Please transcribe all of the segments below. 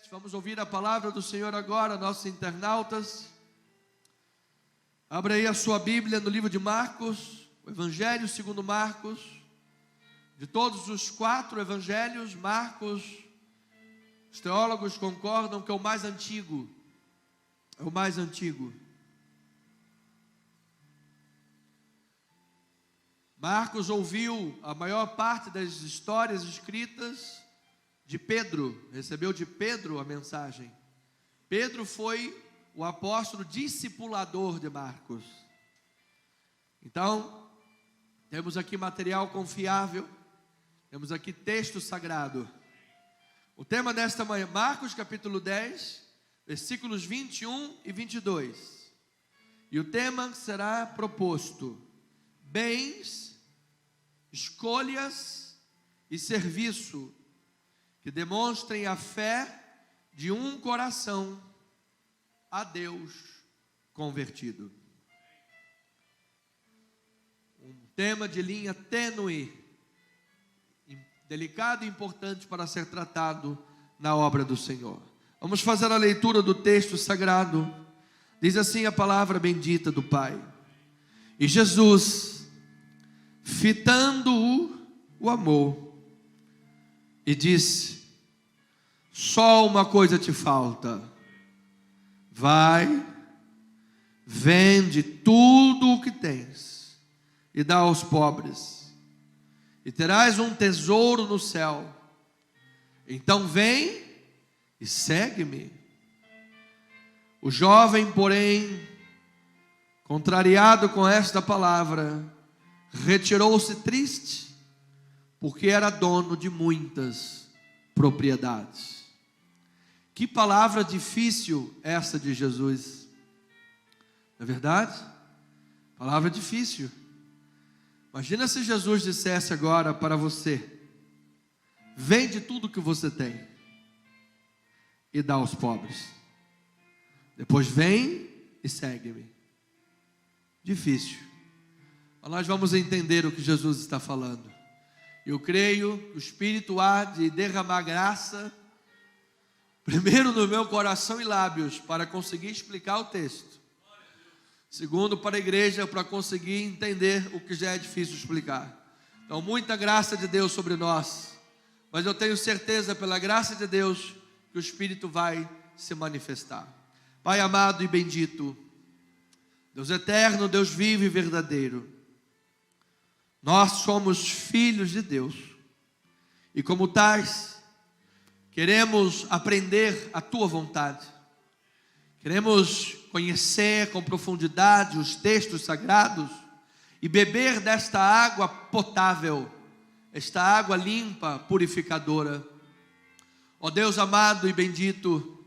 Vamos ouvir a palavra do Senhor agora, nossos internautas. Abra aí a sua Bíblia no livro de Marcos, o Evangelho segundo Marcos. De todos os 4 evangelhos, Marcos, os teólogos concordam que é o mais antigo. É o mais antigo. Marcos ouviu a maior parte das histórias escritas de Pedro, recebeu de Pedro a mensagem. Pedro foi o apóstolo discipulador de Marcos. Então, temos aqui material confiável, temos aqui texto sagrado. O tema desta manhã, Marcos capítulo 10, versículos 21 e 22. E o tema será proposto: bens, escolhas e serviço que demonstrem a fé de um coração a Deus convertido. Um tema de linha tênue, delicado e importante para ser tratado na obra do Senhor. Vamos fazer a leitura do texto sagrado. Diz assim a palavra bendita do Pai: e Jesus, fitando-o, o amou e disse: só uma coisa te falta. Vai, vende tudo o que tens e dá aos pobres, e terás um tesouro no céu. Então vem e segue-me. O jovem, porém, contrariado com esta palavra, retirou-se triste, porque era dono de muitas propriedades. Que palavra difícil essa de Jesus, não é verdade? Palavra difícil. Imagina se Jesus dissesse agora para você: vende tudo que você tem e dá aos pobres, depois vem e segue-me. Difícil. Mas nós vamos entender o que Jesus está falando. Eu creio que o Espírito há de derramar graça, primeiro no meu coração e lábios, para conseguir explicar o texto. Segundo, para a igreja, para conseguir entender o que já é difícil explicar. Então, muita graça de Deus sobre nós. Mas eu tenho certeza, pela graça de Deus, que o Espírito vai se manifestar. Pai amado e bendito, Deus eterno, Deus vivo e verdadeiro, nós somos filhos de Deus. E como tais, queremos aprender a Tua vontade. Queremos conhecer com profundidade os textos sagrados e beber desta água potável, esta água limpa, purificadora. Ó Deus amado e bendito,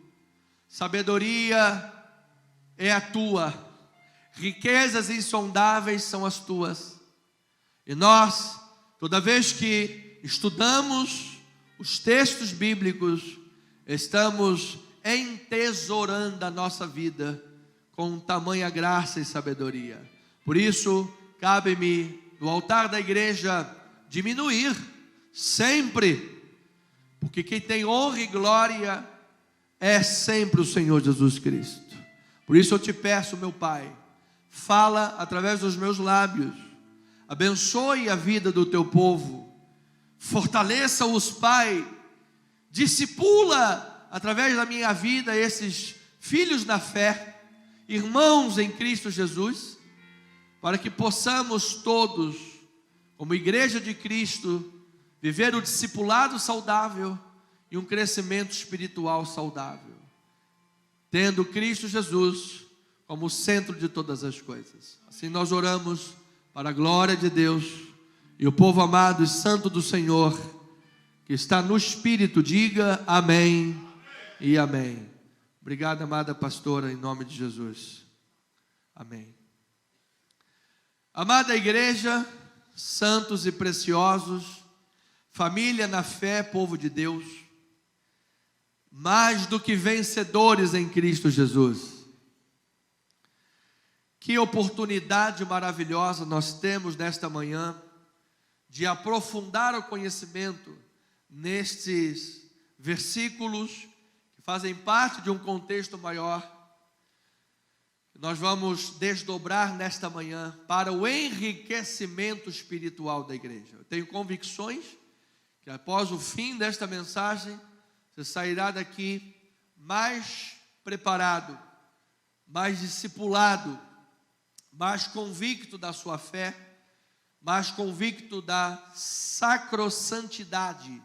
sabedoria é a Tua, riquezas insondáveis são as Tuas. E nós, toda vez que estudamos os textos bíblicos, estamos entesourando a nossa vida com tamanha graça e sabedoria. Por isso, cabe-me no altar da igreja diminuir sempre, porque quem tem honra e glória é sempre o Senhor Jesus Cristo. Por isso eu te peço, meu Pai, fala através dos meus lábios, abençoe a vida do teu povo, fortaleça-os, Pai, discipula através da minha vida esses filhos da fé, irmãos em Cristo Jesus, para que possamos todos, como igreja de Cristo, viver o discipulado saudável e um crescimento espiritual saudável, tendo Cristo Jesus como o centro de todas as coisas. Assim nós oramos para a glória de Deus, e o povo amado e santo do Senhor, que está no Espírito, diga amém e amém. Obrigado, amada pastora, em nome de Jesus. Amém. Amada igreja, santos e preciosos, família na fé, povo de Deus, mais do que vencedores em Cristo Jesus. Que oportunidade maravilhosa nós temos nesta manhã de aprofundar o conhecimento nestes versículos fazem parte de um contexto maior. Nós vamos desdobrar nesta manhã para o enriquecimento espiritual da igreja. Eu tenho convicções que após o fim desta mensagem, você sairá daqui mais preparado, mais discipulado, mais convicto da sua fé, mais convicto da sacrossantidade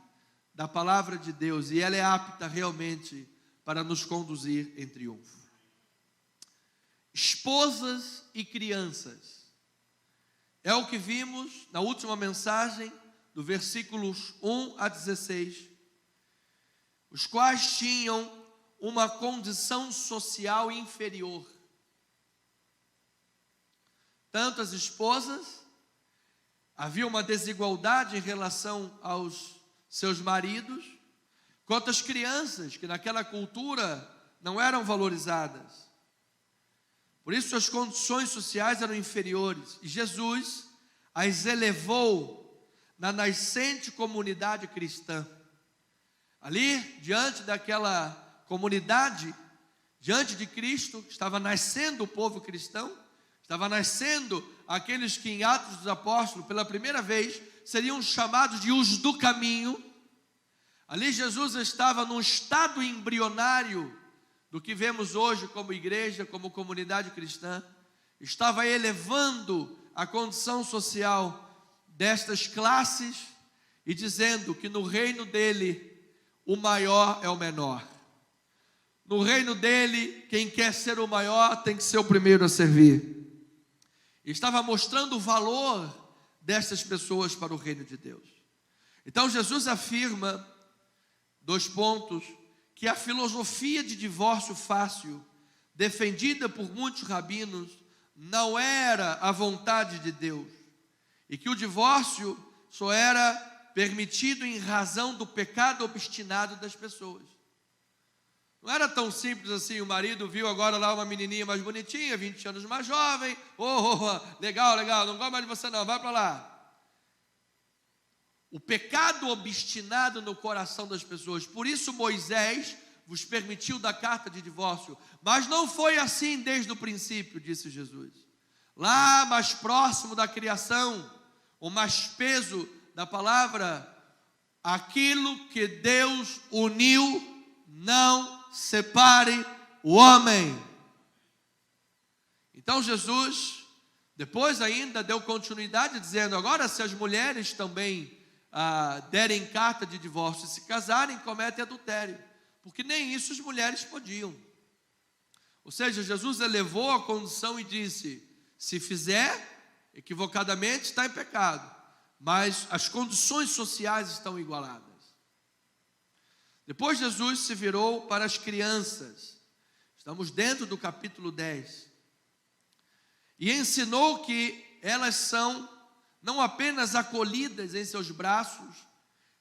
da palavra de Deus, e ela é apta realmente para nos conduzir em triunfo. Esposas e crianças, é o que vimos na última mensagem, do versículos 1 a 16, os quais tinham uma condição social inferior. Tanto as esposas, havia uma desigualdade em relação aos seus maridos, quanto as crianças, que naquela cultura não eram valorizadas. Por isso as condições sociais eram inferiores, e Jesus as elevou na nascente comunidade cristã. Ali, diante daquela comunidade, diante de Cristo, estava nascendo o povo cristão, estava nascendo aqueles que em Atos dos Apóstolos, pela primeira vez, seriam chamados de os do caminho. Ali Jesus estava num estado embrionário do que vemos hoje como igreja, como comunidade cristã, estava elevando a condição social destas classes e dizendo que no reino dele o maior é o menor. No reino dele, quem quer ser o maior tem que ser o primeiro a servir. Estava mostrando o valor dessas pessoas para o reino de Deus. Então Jesus afirma, 2 pontos, que a filosofia de divórcio fácil, defendida por muitos rabinos, não era a vontade de Deus, e que o divórcio só era permitido em razão do pecado obstinado das pessoas. Não era tão simples assim, o marido viu agora lá uma menininha mais bonitinha, 20 anos mais jovem, legal, não gosto mais de você não, vai para lá. O pecado obstinado no coração das pessoas. Por isso Moisés vos permitiu dar carta de divórcio. Mas não foi assim desde o princípio, disse Jesus. Lá mais próximo da criação, o mais peso da palavra, aquilo que Deus uniu, não separe o homem. Então Jesus, depois ainda deu continuidade dizendo, agora se as mulheres também derem carta de divórcio e se casarem, cometem adultério, porque nem isso as mulheres podiam. Ou seja, Jesus elevou a condição e disse, se fizer, equivocadamente está em pecado, mas as condições sociais estão igualadas. Depois Jesus se virou para as crianças, estamos dentro do capítulo 10, e ensinou que elas são não apenas acolhidas em seus braços,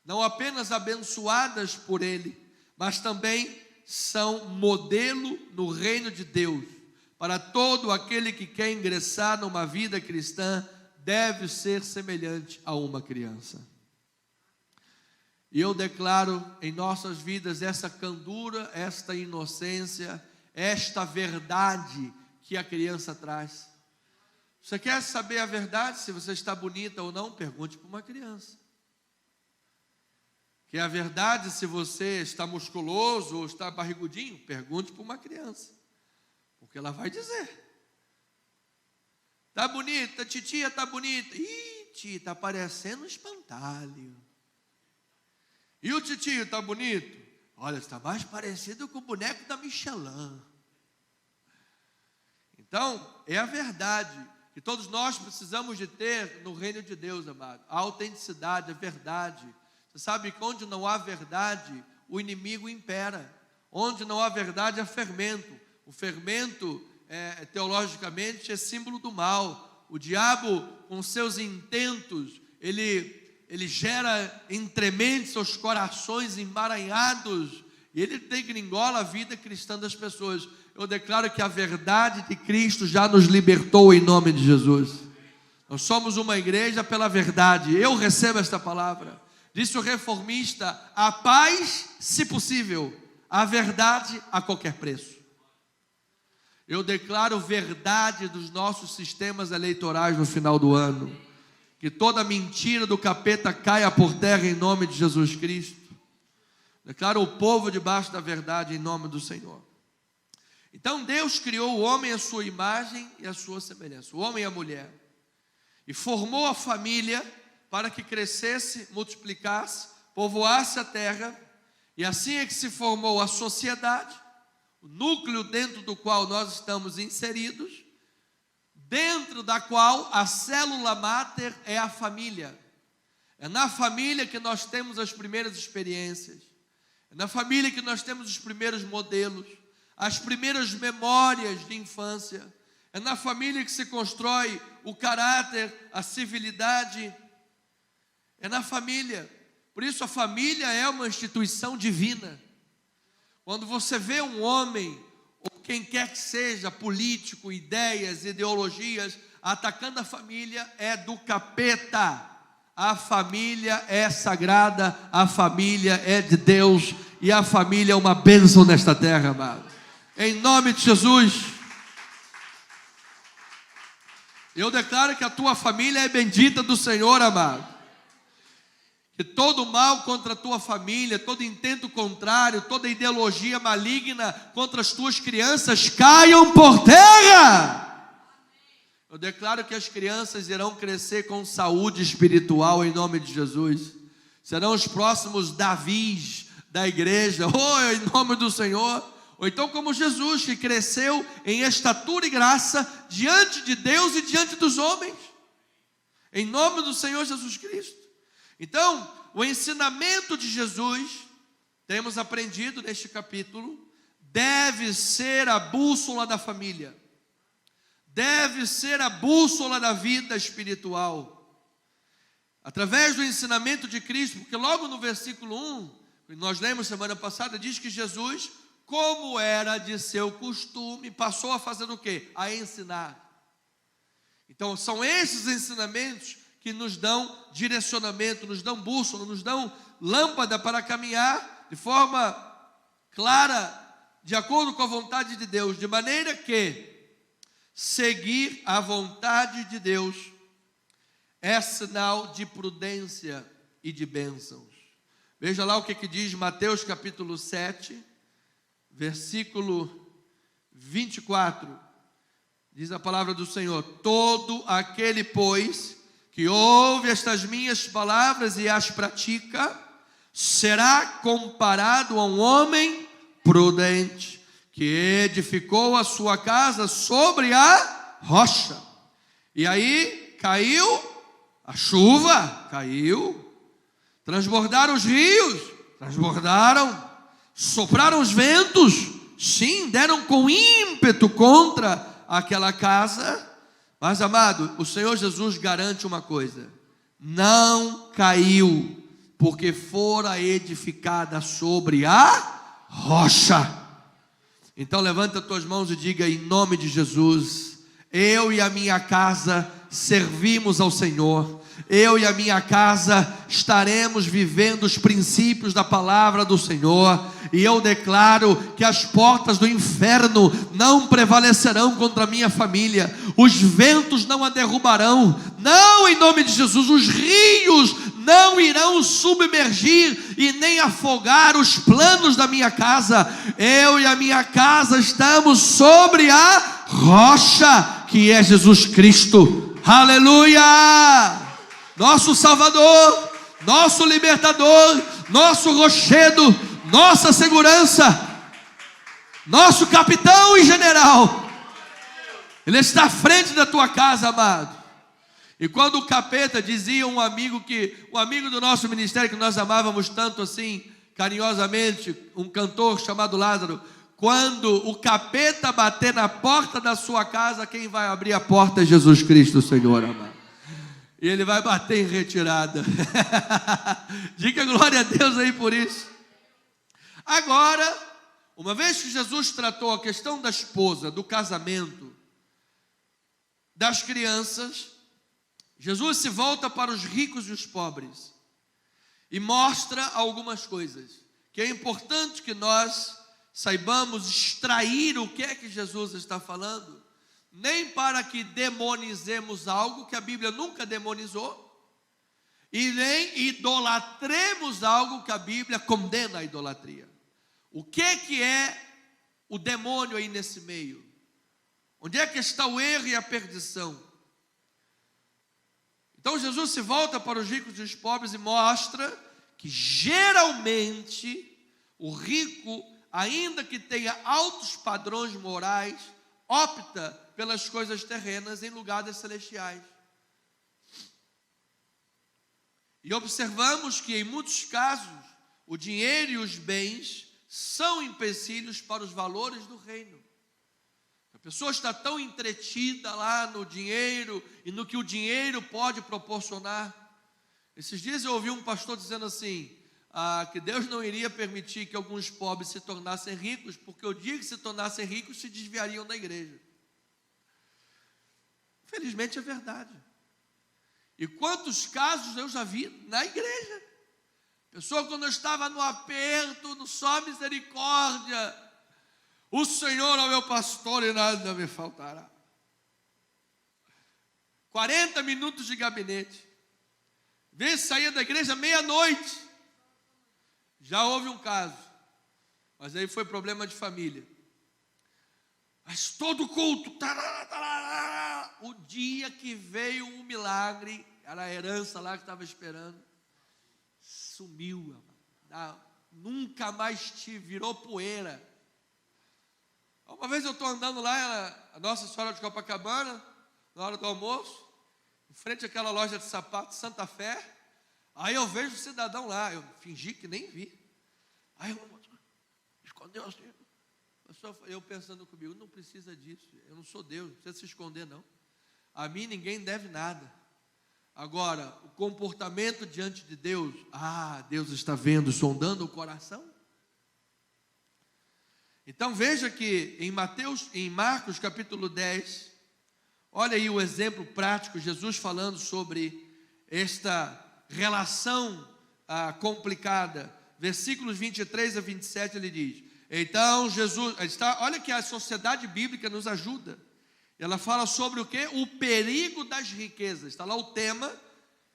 não apenas abençoadas por Ele, mas também são modelo no reino de Deus. Para todo aquele que quer ingressar numa vida cristã, deve ser semelhante a uma criança. E eu declaro em nossas vidas essa candura, esta inocência, esta verdade que a criança traz. Você quer saber a verdade, se você está bonita ou não? Pergunte para uma criança. Quer a verdade, se você está musculoso ou está barrigudinho? Pergunte para uma criança, porque ela vai dizer. Está bonita, titia está bonita. Ih, tia, está parecendo um espantalho. E o titio está bonito? Olha, está mais parecido com o boneco da Michelin. Então, é a verdade que todos nós precisamos de ter no reino de Deus, amado. A autenticidade, a verdade. Você sabe que onde não há verdade, o inimigo impera. Onde não há verdade, há fermento. O fermento, teologicamente, é símbolo do mal. O diabo, com seus intentos, ele gera entrementes aos corações emaranhados, e ele degringola a vida cristã das pessoas. Eu declaro que a verdade de Cristo já nos libertou em nome de Jesus. Nós somos uma igreja pela verdade. Eu recebo esta palavra. Disse o reformista, a paz, se possível, a verdade a qualquer preço. Eu declaro verdade dos nossos sistemas eleitorais no final do ano. Que toda mentira do capeta caia por terra em nome de Jesus Cristo. Declaro o povo debaixo da verdade em nome do Senhor. Então Deus criou o homem à sua imagem e à sua semelhança, o homem e a mulher. E formou a família para que crescesse, multiplicasse, povoasse a terra. E assim é que se formou a sociedade, o núcleo dentro do qual nós estamos inseridos, dentro da qual a célula máter é a família. É na família que nós temos as primeiras experiências. É na família que nós temos os primeiros modelos, as primeiras memórias de infância. É na família que se constrói o caráter, a civilidade. É na família. Por isso a família é uma instituição divina. Quando você vê um homem, ou quem quer que seja, político, ideias, ideologias, atacando a família, é do capeta. A família é sagrada, a família é de Deus, e a família é uma bênção nesta terra, amado. Em nome de Jesus, eu declaro que a tua família é bendita do Senhor, amado. Que todo mal contra a tua família, todo intento contrário, toda ideologia maligna contra as tuas crianças caiam por terra. Eu declaro que as crianças irão crescer com saúde espiritual em nome de Jesus. Serão os próximos Davis da igreja, em nome do Senhor. Ou então como Jesus, que cresceu em estatura e graça diante de Deus e diante dos homens. Em nome do Senhor Jesus Cristo. Então, o ensinamento de Jesus, temos aprendido neste capítulo, deve ser a bússola da família. Deve ser a bússola da vida espiritual. Através do ensinamento de Cristo, porque logo no versículo 1, que nós lemos semana passada, diz que Jesus, como era de seu costume, passou a fazer o quê? A ensinar. Então são esses ensinamentos que nos dão direcionamento, nos dão bússola, nos dão lâmpada para caminhar de forma clara, de acordo com a vontade de Deus, de maneira que seguir a vontade de Deus é sinal de prudência e de bênçãos. Veja lá o que diz Mateus capítulo 7, versículo 24. Diz a palavra do Senhor: todo aquele, pois, que ouve estas minhas palavras e as pratica, será comparado a um homem prudente, que edificou a sua casa sobre a rocha. E aí caiu a chuva, transbordaram os rios, sopraram os ventos, sim, deram com ímpeto contra aquela casa. Mas, amado, o Senhor Jesus garante uma coisa: não caiu, porque fora edificada sobre a rocha. Então levanta as tuas mãos e diga: em nome de Jesus, eu e a minha casa servimos ao Senhor. Eu e a minha casa estaremos vivendo os princípios da palavra do Senhor. E eu declaro que as portas do inferno não prevalecerão contra a minha família. Os ventos não a derrubarão. Não, em nome de Jesus. Os rios não irão submergir e nem afogar os planos da minha casa. Eu e a minha casa estamos sobre a rocha, que é Jesus Cristo. Aleluia! Nosso Salvador, nosso Libertador, nosso rochedo, nossa segurança, nosso capitão e general. Ele está à frente da tua casa, amado. E quando o capeta, dizia um amigo do nosso ministério, que nós amávamos tanto assim, carinhosamente, um cantor chamado Lázaro: quando o capeta bater na porta da sua casa, quem vai abrir a porta é Jesus Cristo, Senhor, amado. E ele vai bater em retirada. Diga glória a Deus aí por isso. Agora, uma vez que Jesus tratou a questão da esposa, do casamento, das crianças, Jesus se volta para os ricos e os pobres e mostra algumas coisas que é importante que nós saibamos extrair o que é que Jesus está falando, nem para que demonizemos algo que a Bíblia nunca demonizou, e nem idolatremos algo que a Bíblia condena a idolatria. O que é o demônio aí nesse meio? Onde é que está o erro e a perdição? Então Jesus se volta para os ricos e os pobres e mostra que geralmente o rico, ainda que tenha altos padrões morais, opta pelas coisas terrenas em lugar das celestiais. E observamos que em muitos casos o dinheiro e os bens são empecilhos para os valores do reino. A pessoa está tão entretida lá no dinheiro e no que o dinheiro pode proporcionar. Esses dias eu ouvi um pastor dizendo assim, que Deus não iria permitir que alguns pobres se tornassem ricos, porque o dia que se tornassem ricos se desviariam da igreja. Infelizmente é verdade. E quantos casos eu já vi na igreja? Pessoa, quando eu estava no aperto, no só misericórdia, o Senhor é o meu pastor e nada me faltará. 40 minutos de gabinete. Vê, saía da igreja meia-noite. Já houve um caso, mas aí foi problema de família. Mas todo culto, o dia que veio um milagre, era a herança lá que estava esperando, sumiu, nunca mais te virou poeira. Uma vez eu estou andando lá, a Nossa Senhora de Copacabana, na hora do almoço, em frente àquela loja de sapatos Santa Fé, aí eu vejo o cidadão lá, eu fingi que nem vi. Aí eu escondeu assim. Eu pensando comigo, não precisa disso, eu não sou Deus, não precisa se esconder não. A mim ninguém deve nada. Agora, o comportamento diante de Deus, Deus está vendo, sondando o coração. Então veja que em Marcos capítulo 10, olha aí o exemplo prático, Jesus falando sobre esta relação complicada. Versículos 23 a 27 ele diz, então Jesus, olha que a sociedade bíblica nos ajuda. Ela fala sobre o quê? O perigo das riquezas. Está lá o tema,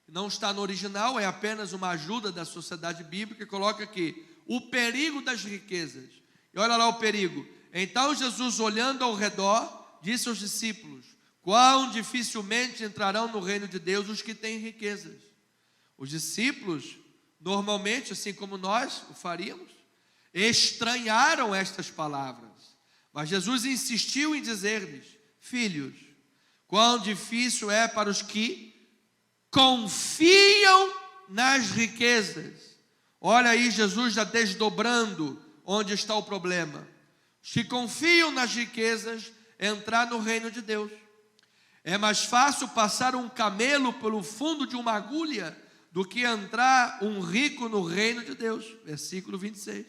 não está no original, é apenas uma ajuda da sociedade bíblica, coloca aqui, o perigo das riquezas. E olha lá o perigo. Então Jesus, olhando ao redor, disse aos discípulos, quão dificilmente entrarão no reino de Deus os que têm riquezas. Os discípulos, normalmente, assim como nós o faríamos, estranharam estas palavras. Mas Jesus insistiu em dizer-lhes, filhos, quão difícil é para os que confiam nas riquezas. Olha aí Jesus já desdobrando onde está o problema. Os que confiam nas riquezas, entrar no reino de Deus. É mais fácil passar um camelo pelo fundo de uma agulha do que entrar um rico no reino de Deus. Versículo 26.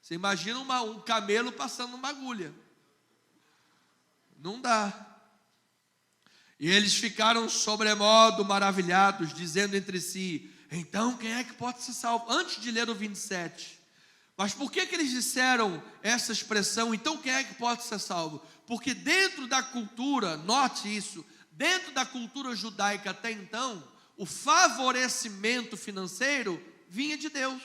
Você imagina um camelo passando uma agulha. Não dá. E eles ficaram sobremodo maravilhados, dizendo entre si, então quem é que pode ser salvo? Antes de ler o 27. Mas por que eles disseram essa expressão, então quem é que pode ser salvo? Porque dentro da cultura, note isso, dentro da cultura judaica até então, o favorecimento financeiro vinha de Deus.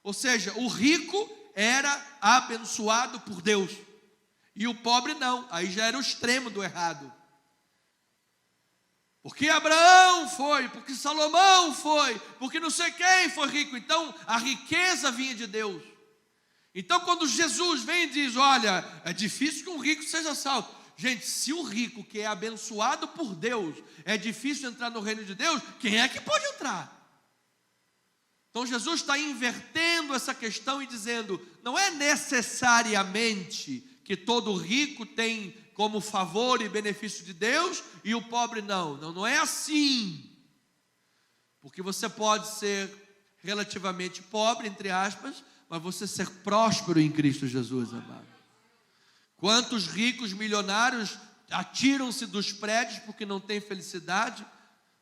Ou seja, o rico era abençoado por Deus, e o pobre não, aí já era o extremo do errado. Porque Abraão foi, porque Salomão foi, porque não sei quem foi rico, então a riqueza vinha de Deus. Então quando Jesus vem e diz, olha, é difícil que um rico seja salvo. Gente, se o rico que é abençoado por Deus, é difícil entrar no reino de Deus, quem é que pode entrar? Então Jesus está invertendo essa questão e dizendo, não é necessariamente que todo rico tem como favor e benefício de Deus e o pobre não. Não é assim. Porque você pode ser relativamente pobre, entre aspas, mas você ser próspero em Cristo Jesus, amado. Quantos ricos milionários atiram-se dos prédios porque não têm felicidade,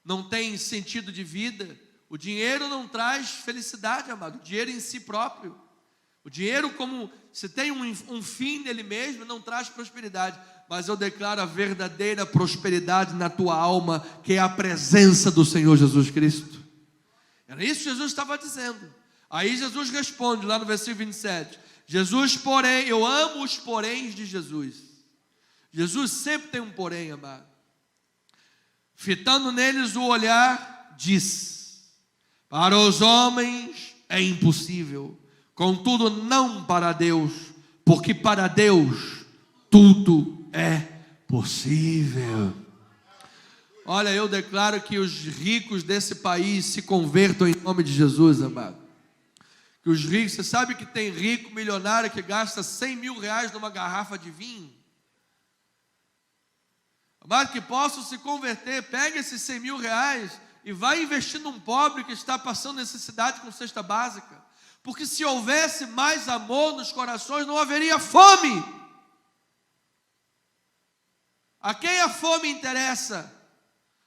não têm sentido de vida. O dinheiro não traz felicidade, amado, o dinheiro em si próprio. O dinheiro, como se tem um fim nele mesmo, não traz prosperidade. Mas eu declaro a verdadeira prosperidade na tua alma, que é a presença do Senhor Jesus Cristo. Era isso que Jesus estava dizendo. Aí Jesus responde lá no versículo 27. Jesus, porém, eu amo os poréns de Jesus. Jesus sempre tem um porém, amado. Fitando neles o olhar, diz: para os homens é impossível, contudo não para Deus, porque para Deus tudo é possível. Olha, eu declaro que os ricos desse país se convertam em nome de Jesus, amado. Que os ricos, você sabe que tem rico milionário que gasta 100 mil reais numa garrafa de vinho? Amado, que possam se converter, pega esses 100 mil reais e vai investir num pobre que está passando necessidade com cesta básica. Porque se houvesse mais amor nos corações, não haveria fome. A quem a fome interessa?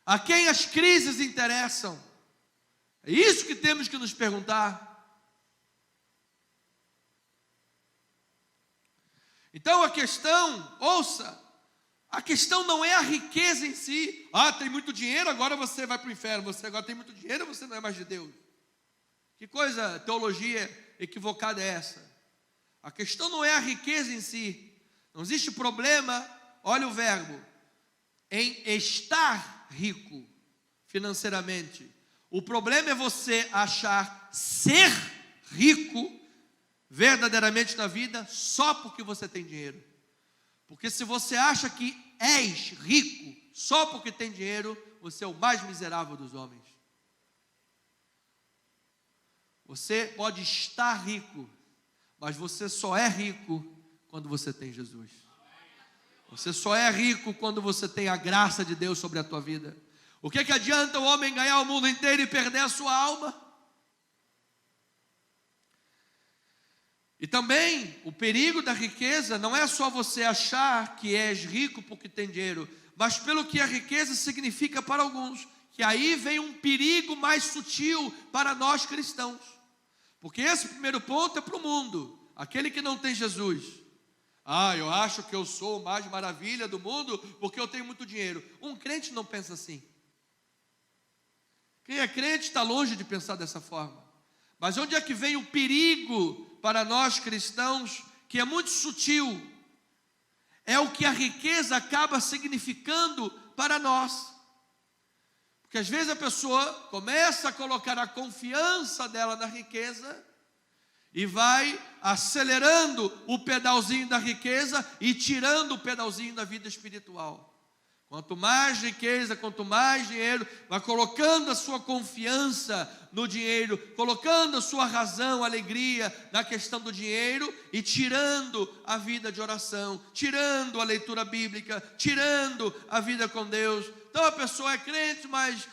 A quem as crises interessam? É isso que temos que nos perguntar. Então a questão, ouça, a questão não é a riqueza em si. Ah, tem muito dinheiro, agora você vai para o inferno. Você agora tem muito dinheiro, você não é mais de Deus. Que coisa, teologia equivocada é essa? A questão não é a riqueza em si. Não existe problema, olha o verbo, em estar rico financeiramente. O problema é você achar ser rico verdadeiramente na vida só porque você tem dinheiro. Porque se você acha que és rico só porque tem dinheiro, você é o mais miserável dos homens. Você pode estar rico, mas você só é rico quando você tem Jesus. Você só é rico quando você tem a graça de Deus sobre a tua vida. O que adianta o homem ganhar o mundo inteiro e perder a sua alma? E também, o perigo da riqueza não é só você achar que és rico porque tem dinheiro, mas pelo que a riqueza significa para alguns, que aí vem um perigo mais sutil para nós cristãos. Porque esse primeiro ponto é para o mundo, aquele que não tem Jesus. Ah, eu acho que eu sou o mais maravilha do mundo porque eu tenho muito dinheiro. Um crente não pensa assim. Quem é crente está longe de pensar dessa forma. Mas onde é que vem o perigo para nós cristãos, que é muito sutil? É o que a riqueza acaba significando para nós. Porque às vezes a pessoa começa a colocar a confiança dela na riqueza e vai acelerando o pedalzinho da riqueza e tirando o pedalzinho da vida espiritual. Quanto mais riqueza, quanto mais dinheiro, vai colocando a sua confiança no dinheiro, colocando a sua razão, alegria na questão do dinheiro e tirando a vida de oração, tirando a leitura bíblica, tirando a vida com Deus. Então a pessoa é crente, mas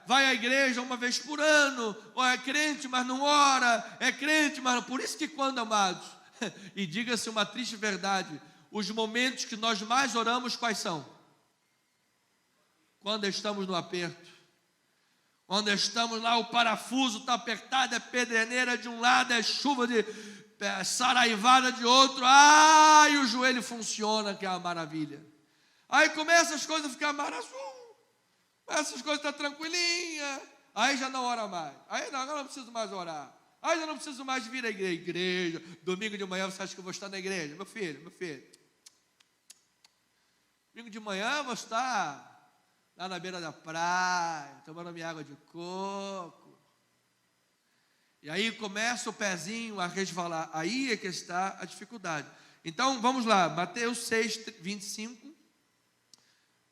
vai à igreja uma vez por ano, ou é crente, mas não ora, é crente, mas não. Por isso que quando, amados, e diga-se uma triste verdade, os momentos que nós mais oramos, quais são? Quando estamos no aperto, quando estamos lá, o parafuso está apertado, é pedreneira de um lado, é chuva de saraivada de outro, e o joelho funciona, que é uma maravilha. Aí começa as coisas a ficar essas coisas estão tranquilinhas, aí já não ora mais, aí não, agora não preciso mais orar, aí já não preciso mais vir à igreja, domingo de manhã você acha que eu vou estar na igreja? Meu filho, domingo de manhã eu vou estar lá na beira da praia, tomando minha água de coco. E aí começa o pezinho a resvalar. Aí é que está a dificuldade. Então, vamos lá. Mateus 6, 25.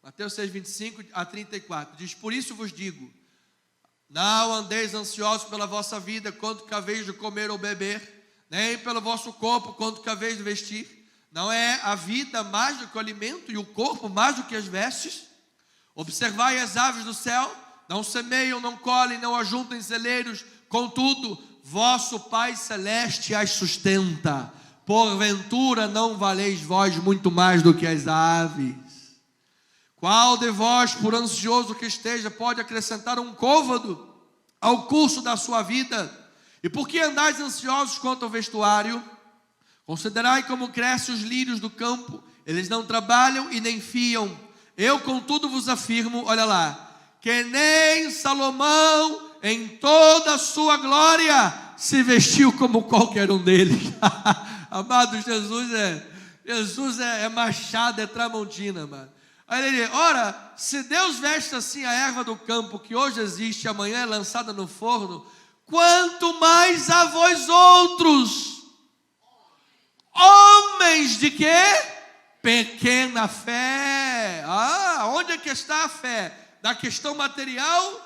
Mateus 6, 25 a 34. Diz: por isso vos digo, não andeis ansiosos pela vossa vida, quanto que haveis de comer ou beber, nem pelo vosso corpo, quanto que haveis de vestir. Não é a vida mais do que o alimento, e o corpo mais do que as vestes? Observai as aves do céu, não semeiam, não colhem, não ajuntam em celeiros, contudo, vosso Pai Celeste as sustenta. Porventura não valeis vós muito mais do que as aves? Qual de vós, por ansioso que esteja, pode acrescentar um côvado ao curso da sua vida? E por que andais ansiosos quanto ao vestuário? Considerai como crescem os lírios do campo, eles não trabalham e nem fiam. Eu, contudo, vos afirmo, olha lá, que nem Salomão, em toda a sua glória, se vestiu como qualquer um deles. Amado, Jesus é machado, é tramontina, mano. Aí ele diz, ora, se Deus veste assim a erva do campo, que hoje existe e amanhã é lançada no forno, quanto mais a vós outros, homens de quê? Pequena fé. Onde é que está a fé? Da questão material?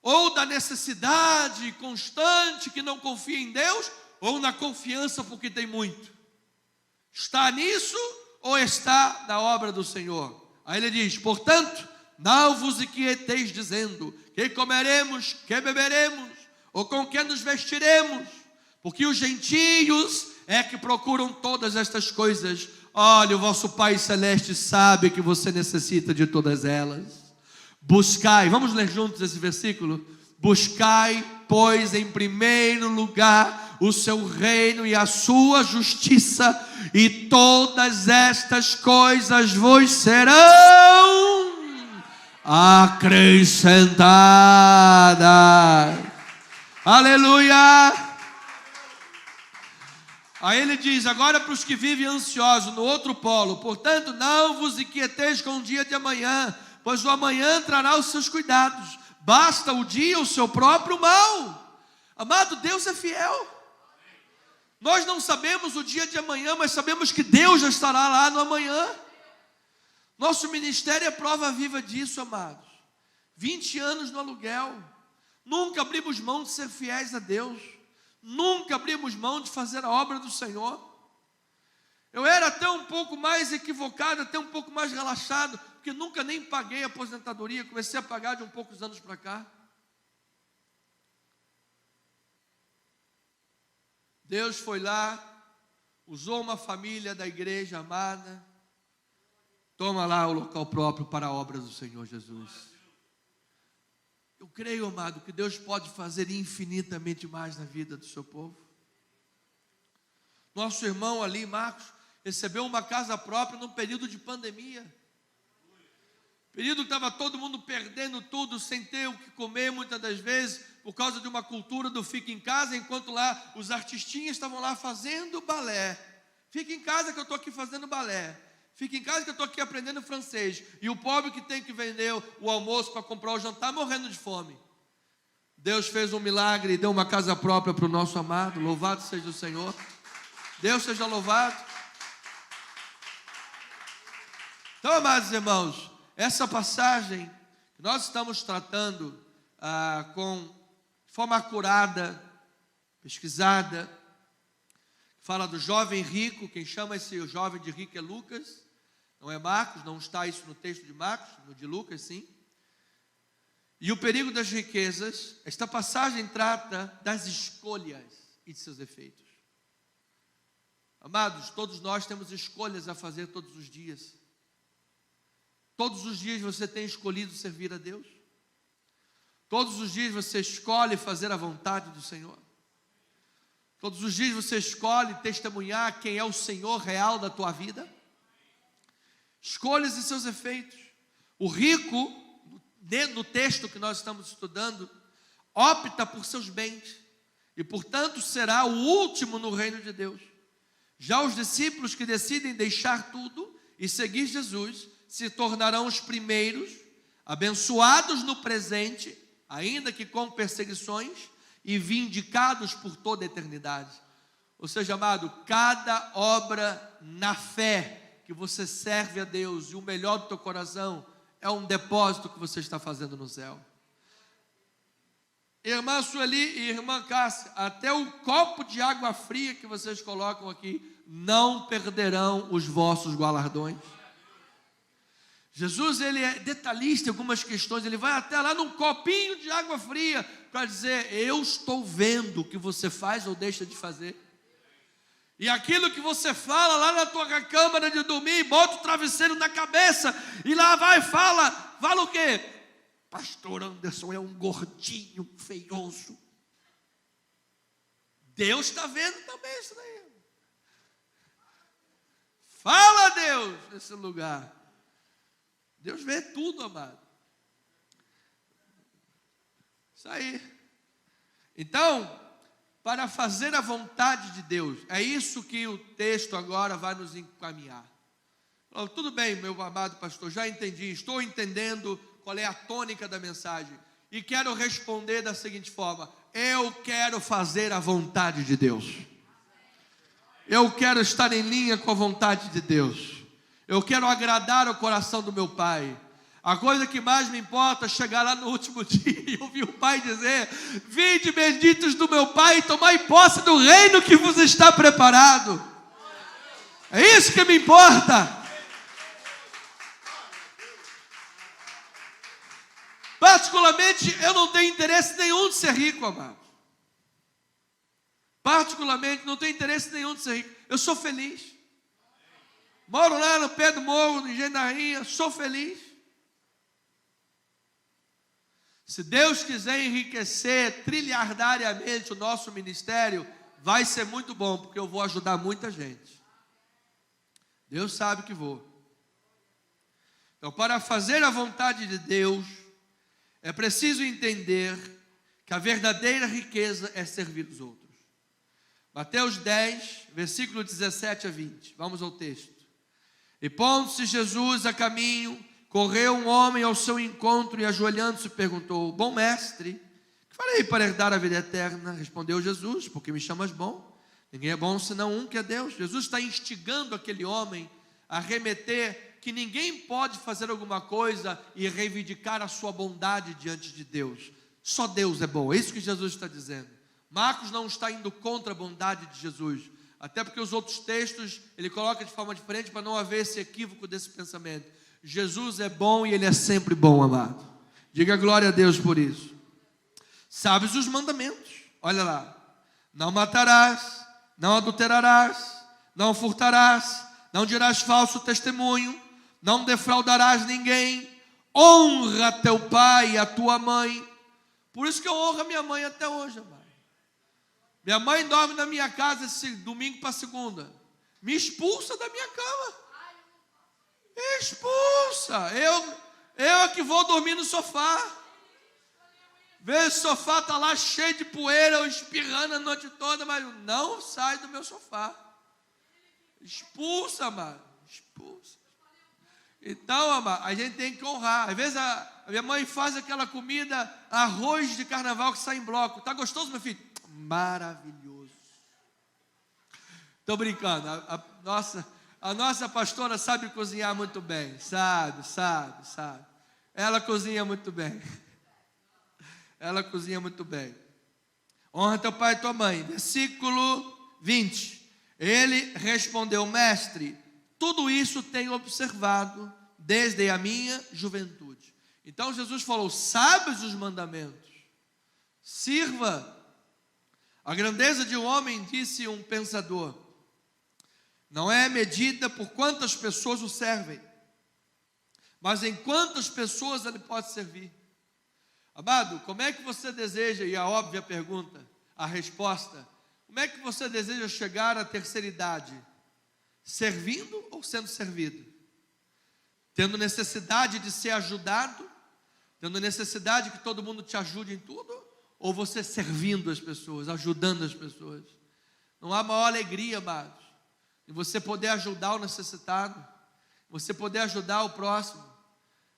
Ou da necessidade constante que não confia em Deus? Ou na confiança porque tem muito? Está nisso ou está na obra do Senhor? Aí ele diz, portanto, não vos inquieteis dizendo, que comeremos, que beberemos, ou com que nos vestiremos, porque os gentios é que procuram todas estas coisas. Olha, o vosso Pai Celeste sabe que você necessita de todas elas. Buscai, vamos ler juntos esse versículo? Buscai, pois, em primeiro lugar o seu reino e a sua justiça, e todas estas coisas vos serão acrescentadas. Aleluia! Aí ele diz, agora para os que vivem ansiosos, no outro polo, portanto, não vos inquieteis com o dia de amanhã, pois o amanhã trará os seus cuidados, basta o dia o seu próprio mal. Amado, Deus é fiel. Nós não sabemos o dia de amanhã, mas sabemos que Deus já estará lá no amanhã. Nosso ministério é prova viva disso, amados. 20 anos no aluguel, nunca abrimos mão de ser fiéis a Deus, nunca abrimos mão de fazer a obra do Senhor. Eu era até um pouco mais equivocado, até um pouco mais relaxado, porque nunca nem paguei a aposentadoria, comecei a pagar de um poucos anos para cá. Deus foi lá, usou uma família da igreja amada, toma lá o local próprio para a obra do Senhor Jesus. Eu creio, amado, que Deus pode fazer infinitamente mais na vida do seu povo. Nosso irmão ali, Marcos, recebeu uma casa própria num período de pandemia. Período que estava todo mundo perdendo tudo, sem ter o que comer muitas das vezes, por causa de uma cultura do fica em casa, enquanto lá os artistinhas estavam lá fazendo balé. Fica em casa que eu estou aqui fazendo balé. Fica em casa que eu estou aqui aprendendo francês. E o pobre que tem que vender o almoço para comprar o jantar, morrendo de fome. Deus fez um milagre e deu uma casa própria para o nosso amado. Louvado seja o Senhor. Deus seja louvado. Então, amados irmãos, essa passagem que nós estamos tratando com forma acurada, pesquisada, fala do jovem rico. Quem chama esse jovem de rico é Lucas, não é Marcos, não está isso no texto de Marcos, no de Lucas sim. E o perigo das riquezas, esta passagem trata das escolhas e de seus efeitos. Amados, todos nós temos escolhas a fazer todos os dias. Todos os dias você tem escolhido servir a Deus. Todos os dias você escolhe fazer a vontade do Senhor. Todos os dias você escolhe testemunhar quem é o Senhor real da tua vida. Escolhas e seus efeitos. O rico, no texto que nós estamos estudando, opta por seus bens e, portanto, será o último no reino de Deus. Já os discípulos que decidem deixar tudo e seguir Jesus se tornarão os primeiros, abençoados no presente, ainda que com perseguições, e vindicados por toda a eternidade. Ou seja, amado, cada obra na fé que você serve a Deus e o melhor do teu coração é um depósito que você está fazendo no céu. Irmã Sueli e irmã Cássia, até o copo de água fria que vocês colocam aqui, não perderão os vossos galardões. Jesus, ele é detalhista em algumas questões, ele vai até lá num copinho de água fria para dizer, eu estou vendo o que você faz ou deixa de fazer. E aquilo que você fala lá na tua câmara de dormir, bota o travesseiro na cabeça e lá vai, fala o quê? Pastor Anderson é um gordinho feioso. Deus está vendo também isso daí. Fala a Deus nesse lugar. Deus vê tudo, amado. Isso aí. Então, para fazer a vontade de Deus, é isso que o texto agora vai nos encaminhar. Tudo bem, meu amado pastor, já entendi, estou entendendo qual é a tônica da mensagem. E quero responder da seguinte forma: eu quero fazer a vontade de Deus. Eu quero estar em linha com a vontade de Deus. Eu quero agradar o coração do meu Pai. A coisa que mais me importa é chegar lá no último dia e ouvir o Pai dizer: vinde benditos do meu Pai e tomai posse do reino que vos está preparado. É isso que me importa. Particularmente, eu não tenho interesse nenhum de ser rico, amado. Particularmente, não tenho interesse nenhum de ser rico. Eu sou feliz. Moro lá no pé do morro, no Engenho da Rainha, sou feliz. Se Deus quiser enriquecer trilhardariamente o nosso ministério, vai ser muito bom, porque eu vou ajudar muita gente. Deus sabe que vou. Então, para fazer a vontade de Deus, é preciso entender que a verdadeira riqueza é servir os outros. Mateus 10, versículo 17 a 20. Vamos ao texto. E pondo-se Jesus a caminho, correu um homem ao seu encontro e ajoelhando-se perguntou: bom mestre, que farei para herdar a vida eterna? Respondeu Jesus: porque me chamas bom? Ninguém é bom senão um, que é Deus. Jesus está instigando aquele homem a remeter que ninguém pode fazer alguma coisa e reivindicar a sua bondade diante de Deus. Só Deus é bom, é isso que Jesus está dizendo. Marcos não está indo contra a bondade de Jesus, até porque os outros textos ele coloca de forma diferente para não haver esse equívoco desse pensamento. Jesus é bom e Ele é sempre bom, amado. Diga glória a Deus por isso. Sabes os mandamentos, olha lá: não matarás, não adulterarás, não furtarás, não dirás falso testemunho, não defraudarás ninguém, honra teu pai e a tua mãe. Por isso que eu honro a minha mãe até hoje, amado. Minha mãe dorme na minha casa esse domingo para segunda, me expulsa da minha cama. Expulsa. Eu é que vou dormir no sofá. Vejo o sofá está lá cheio de poeira, eu espirrando a noite toda, mas não sai do meu sofá. Expulsa, amado. Expulsa. Então, amado, a gente tem que honrar. Às vezes a minha mãe faz aquela comida, arroz de carnaval que sai em bloco. Tá gostoso, meu filho? Maravilhoso. Estou brincando. A nossa pastora sabe cozinhar muito bem. Sabe. Ela cozinha muito bem. Ela cozinha muito bem. Honra teu pai e tua mãe. Versículo 20. Ele respondeu: mestre, tudo isso tenho observado desde a minha juventude. Então Jesus falou: sabes os mandamentos, sirva. A grandeza de um homem, disse um pensador, não é medida por quantas pessoas o servem, mas em quantas pessoas ele pode servir. Amado, como é que você deseja, e a óbvia pergunta, a resposta, como é que você deseja chegar à terceira idade? Servindo ou sendo servido? Tendo necessidade de ser ajudado? Tendo necessidade que todo mundo te ajude em tudo? Ou você servindo as pessoas, ajudando as pessoas? Não há maior alegria, amados, de você poder ajudar o necessitado, você poder ajudar o próximo.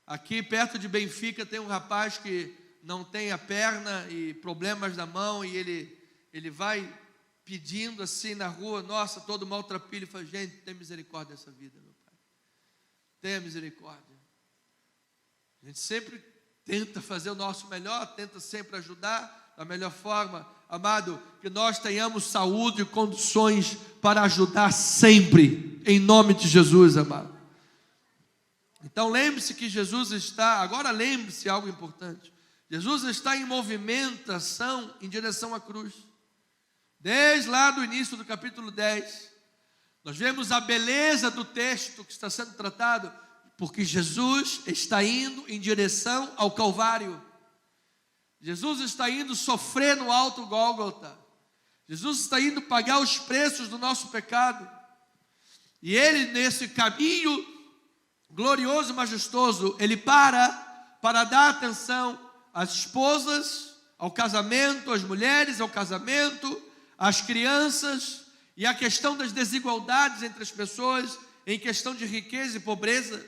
Aqui perto de Benfica tem um rapaz que não tem a perna e problemas na mão, e ele vai pedindo assim na rua, nossa, todo maltrapilho, e fala: gente, tem misericórdia dessa vida, meu pai, tenha misericórdia. A gente sempre tenta fazer o nosso melhor, tenta sempre ajudar da melhor forma. Amado, que nós tenhamos saúde e condições para ajudar sempre, em nome de Jesus, amado. Então lembre-se que Jesus está, agora lembre-se algo importante, Jesus está em movimentação em direção à cruz. Desde lá do início do capítulo 10, nós vemos a beleza do texto que está sendo tratado, porque Jesus está indo em direção ao Calvário. Jesus está indo sofrer no alto Gólgota. Jesus está indo pagar os preços do nosso pecado. E Ele, nesse caminho glorioso e majestoso, Ele para dar atenção às esposas, ao casamento, às mulheres, ao casamento, às crianças, e a questão das desigualdades entre as pessoas, em questão de riqueza e pobreza.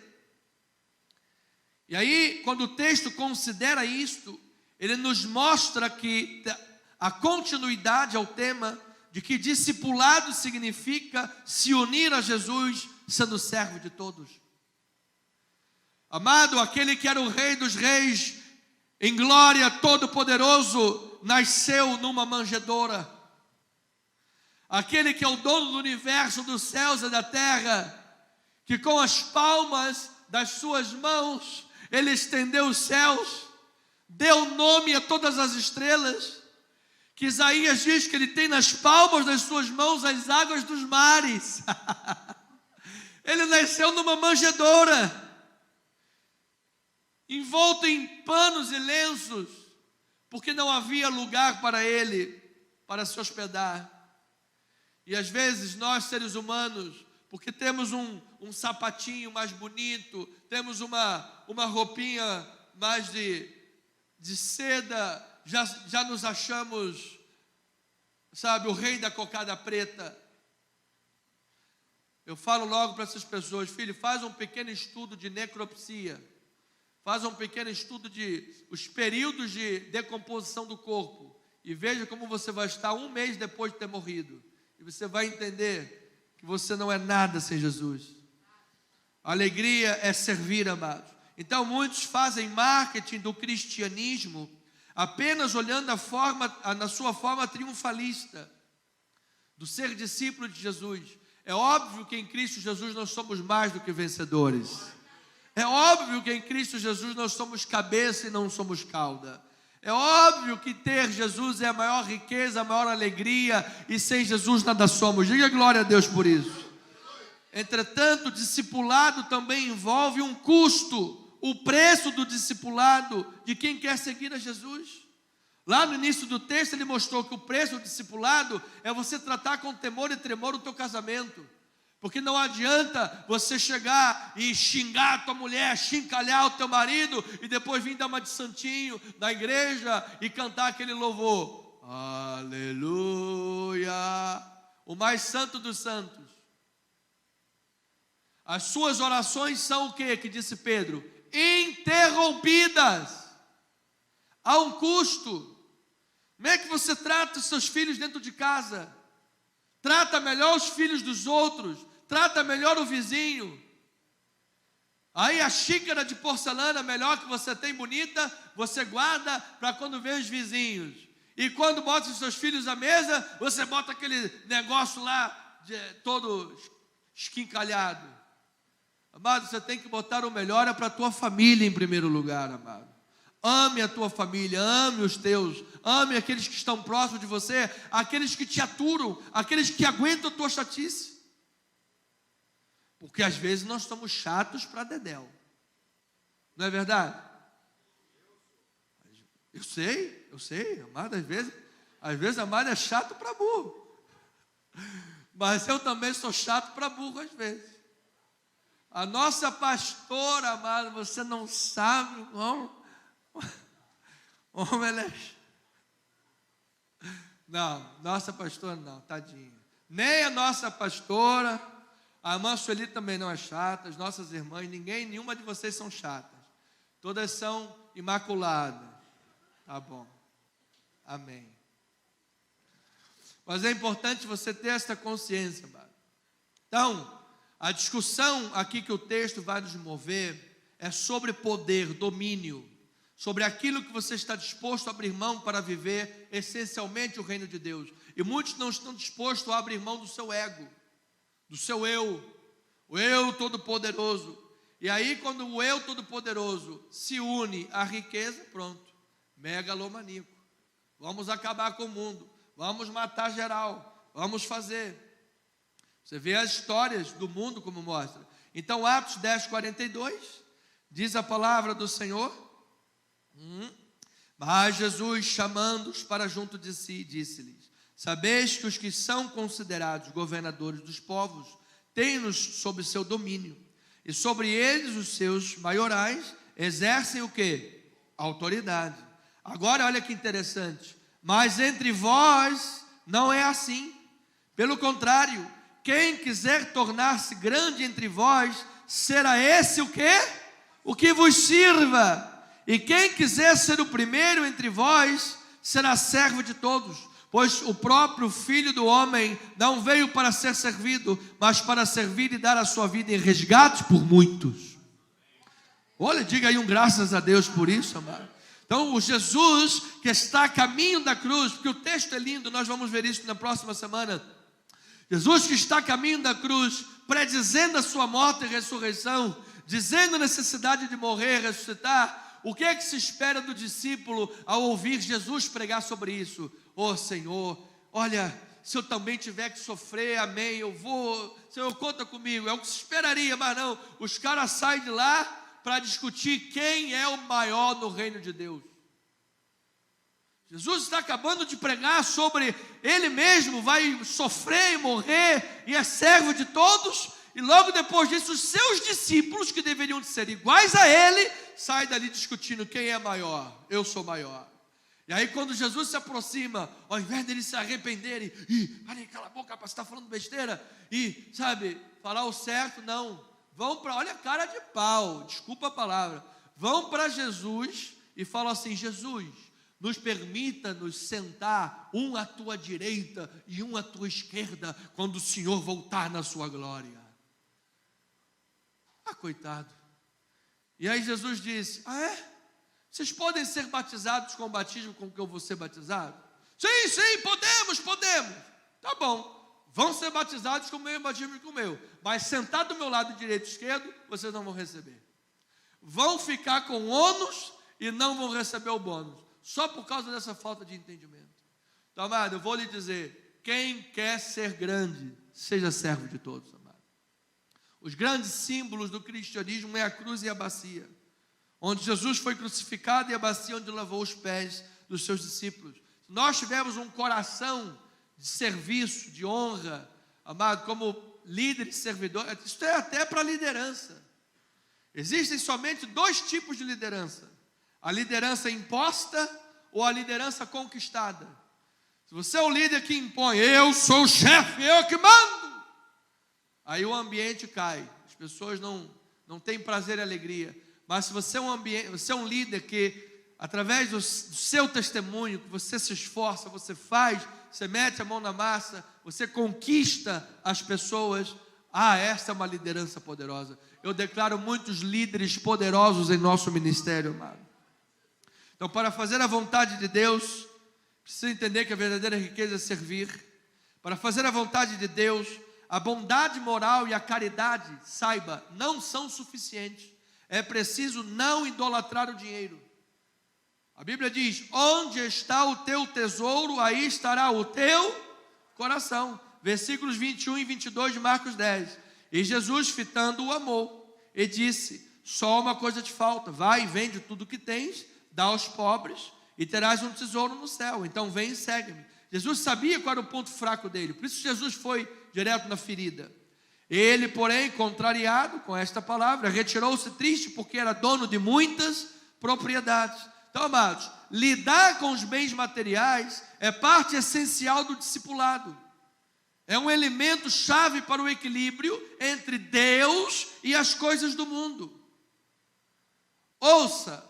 E aí, quando o texto considera isto, ele nos mostra que a continuidade ao tema de que discipulado significa se unir a Jesus, sendo servo de todos. Amado, aquele que era o Rei dos Reis, em glória, todo-poderoso, nasceu numa manjedoura. Aquele que é o dono do universo, dos céus e da terra, que com as palmas das suas mãos, Ele estendeu os céus, deu nome a todas as estrelas, que Isaías diz que Ele tem nas palmas das suas mãos as águas dos mares. Ele nasceu numa manjedoura, envolto em panos e lenços, porque não havia lugar para Ele, para se hospedar. E às vezes nós, seres humanos, porque temos um sapatinho mais bonito, temos uma roupinha mais de seda, já nos achamos, sabe, o rei da cocada preta. Eu falo logo para essas pessoas: filho, faz um pequeno estudo de necropsia, faz um pequeno estudo de os períodos de decomposição do corpo, e veja como você vai estar 1 mês depois de ter morrido, e você vai entender que você não é nada sem Jesus. A alegria é servir, amados. Então muitos fazem marketing do cristianismo apenas olhando na sua forma triunfalista do ser discípulo de Jesus. É óbvio que em Cristo Jesus nós somos mais do que vencedores. É óbvio que em Cristo Jesus nós somos cabeça e não somos cauda. É óbvio que ter Jesus é a maior riqueza, a maior alegria, e sem Jesus nada somos. Diga glória a Deus por isso. Entretanto, o discipulado também envolve um custo. O preço do discipulado de quem quer seguir a Jesus. Lá no início do texto ele mostrou que o preço do discipulado é você tratar com temor e tremor o teu casamento. Porque não adianta você chegar e xingar a tua mulher, chincalhar o teu marido e depois vir dar uma de santinho na igreja e cantar aquele louvor. Aleluia! O mais santo dos santos. As suas orações são o quê? Que disse Pedro? Interrompidas. Há um custo. Como é que você trata os seus filhos dentro de casa? Trata melhor os filhos dos outros, trata melhor o vizinho. Aí a xícara de porcelana melhor que você tem bonita, você guarda para quando vê os vizinhos. E quando bota os seus filhos à mesa, você bota aquele negócio lá todo esquincalhado. Amado, você tem que botar o melhor para a tua família em primeiro lugar, amado. Ame a tua família, ame os teus, ame aqueles que estão próximos de você, aqueles que te aturam, aqueles que aguentam a tua chatice. Porque às vezes nós somos chatos para dedéu. Não é verdade? Eu sei, amado, às vezes amado é chato para burro. Mas eu também sou chato para burro às vezes. A nossa pastora, amado, você não sabe como ela é. Não, nossa pastora não, tadinha. Nem a nossa pastora, a irmã Sueli também não é chata, as nossas irmãs, nenhuma de vocês são chatas. Todas são imaculadas. Tá bom. Amém. Mas é importante você ter essa consciência, amado. Então, a discussão aqui que o texto vai nos mover é sobre poder, domínio, sobre aquilo que você está disposto a abrir mão para viver essencialmente o reino de Deus. E muitos não estão dispostos a abrir mão do seu ego, do seu eu, o eu todo-poderoso. E aí quando o eu todo-poderoso se une à riqueza, pronto, megalomaníaco. Vamos acabar com o mundo, vamos matar geral, vamos fazer. Você vê as histórias do mundo como mostra. Então Atos 10:42, diz a palavra do Senhor. Mas Jesus, chamando-os para junto de si, disse-lhes: Sabeis que os que são considerados governadores dos povos têm-nos sob seu domínio, e sobre eles os seus maiorais exercem o quê? Autoridade. Agora olha que interessante, mas entre vós não é assim. Pelo contrário, quem quiser tornar-se grande entre vós, será esse o quê? O que vos sirva. E quem quiser ser o primeiro entre vós, será servo de todos. Pois o próprio Filho do Homem não veio para ser servido, mas para servir e dar a sua vida em resgate por muitos. Olha, diga aí um graças a Deus por isso, amado. Então o Jesus que está a caminho da cruz, porque o texto é lindo, nós vamos ver isso na próxima semana. Jesus que está a caminho da cruz, predizendo a sua morte e ressurreição, dizendo a necessidade de morrer e ressuscitar. O que é que se espera do discípulo ao ouvir Jesus pregar sobre isso? Oh Senhor, olha, se eu também tiver que sofrer, amém, eu vou, Senhor, conta comigo. É o que se esperaria, mas não, os caras saem de lá para discutir quem é o maior no reino de Deus. Jesus está acabando de pregar sobre Ele mesmo, vai sofrer e morrer, e é servo de todos, e logo depois disso, os seus discípulos, que deveriam ser iguais a Ele, saem dali discutindo quem é maior. Eu sou maior. E aí quando Jesus se aproxima, ao invés deles se arrependerem, parem, cala a boca, rapaz, você está falando besteira, e, sabe, falar o certo, não, vão para, olha a cara de pau, desculpa a palavra, vão para Jesus e falam assim: Jesus, nos permita nos sentar, um à tua direita e um à tua esquerda, quando o Senhor voltar na sua glória. Ah, coitado. E aí Jesus disse: ah é? Vocês podem ser batizados com o batismo com que eu vou ser batizado? Sim, sim, podemos. Tá bom, vão ser batizados com o mesmo batismo que o meu, mas sentado do meu lado direito e esquerdo, vocês não vão receber. Vão ficar com o ônus e não vão receber o bônus, só por causa dessa falta de entendimento. Então, amado, eu vou lhe dizer, quem quer ser grande, seja servo de todos, amado. Os grandes símbolos do cristianismo é a cruz e a bacia, onde Jesus foi crucificado, e a bacia onde lavou os pés dos seus discípulos. Se nós tivermos um coração de serviço, de honra, amado, como líder e servidor, isso é até para a liderança. Existem somente dois tipos de liderança: a liderança imposta ou a liderança conquistada. Se você é o líder que impõe, eu sou o chefe, eu que mando, aí o ambiente cai, as pessoas não têm prazer e alegria. Mas se você é um líder que, através do seu testemunho, que você se esforça, você faz, você mete a mão na massa, você conquista as pessoas, essa é uma liderança poderosa. Eu declaro muitos líderes poderosos em nosso ministério, amado. Então, para fazer a vontade de Deus, precisa entender que a verdadeira riqueza é servir. Para fazer a vontade de Deus, a bondade moral e a caridade, saiba, não são suficientes. É preciso não idolatrar o dinheiro. A Bíblia diz: onde está o teu tesouro, aí estará o teu coração. Versículos 21 e 22 de Marcos 10. E Jesus, fitando-o, amou e disse: só uma coisa te falta, vai e vende tudo o que tens, dá aos pobres, e terás um tesouro no céu. Então vem e segue-me. Jesus sabia qual era o ponto fraco dele, por isso Jesus foi direto na ferida. Ele, porém, contrariado com esta palavra, retirou-se triste, porque era dono de muitas propriedades. Então, amados, lidar com os bens materiais é parte essencial do discipulado. É um elemento chave para o equilíbrio entre Deus e as coisas do mundo. Ouça,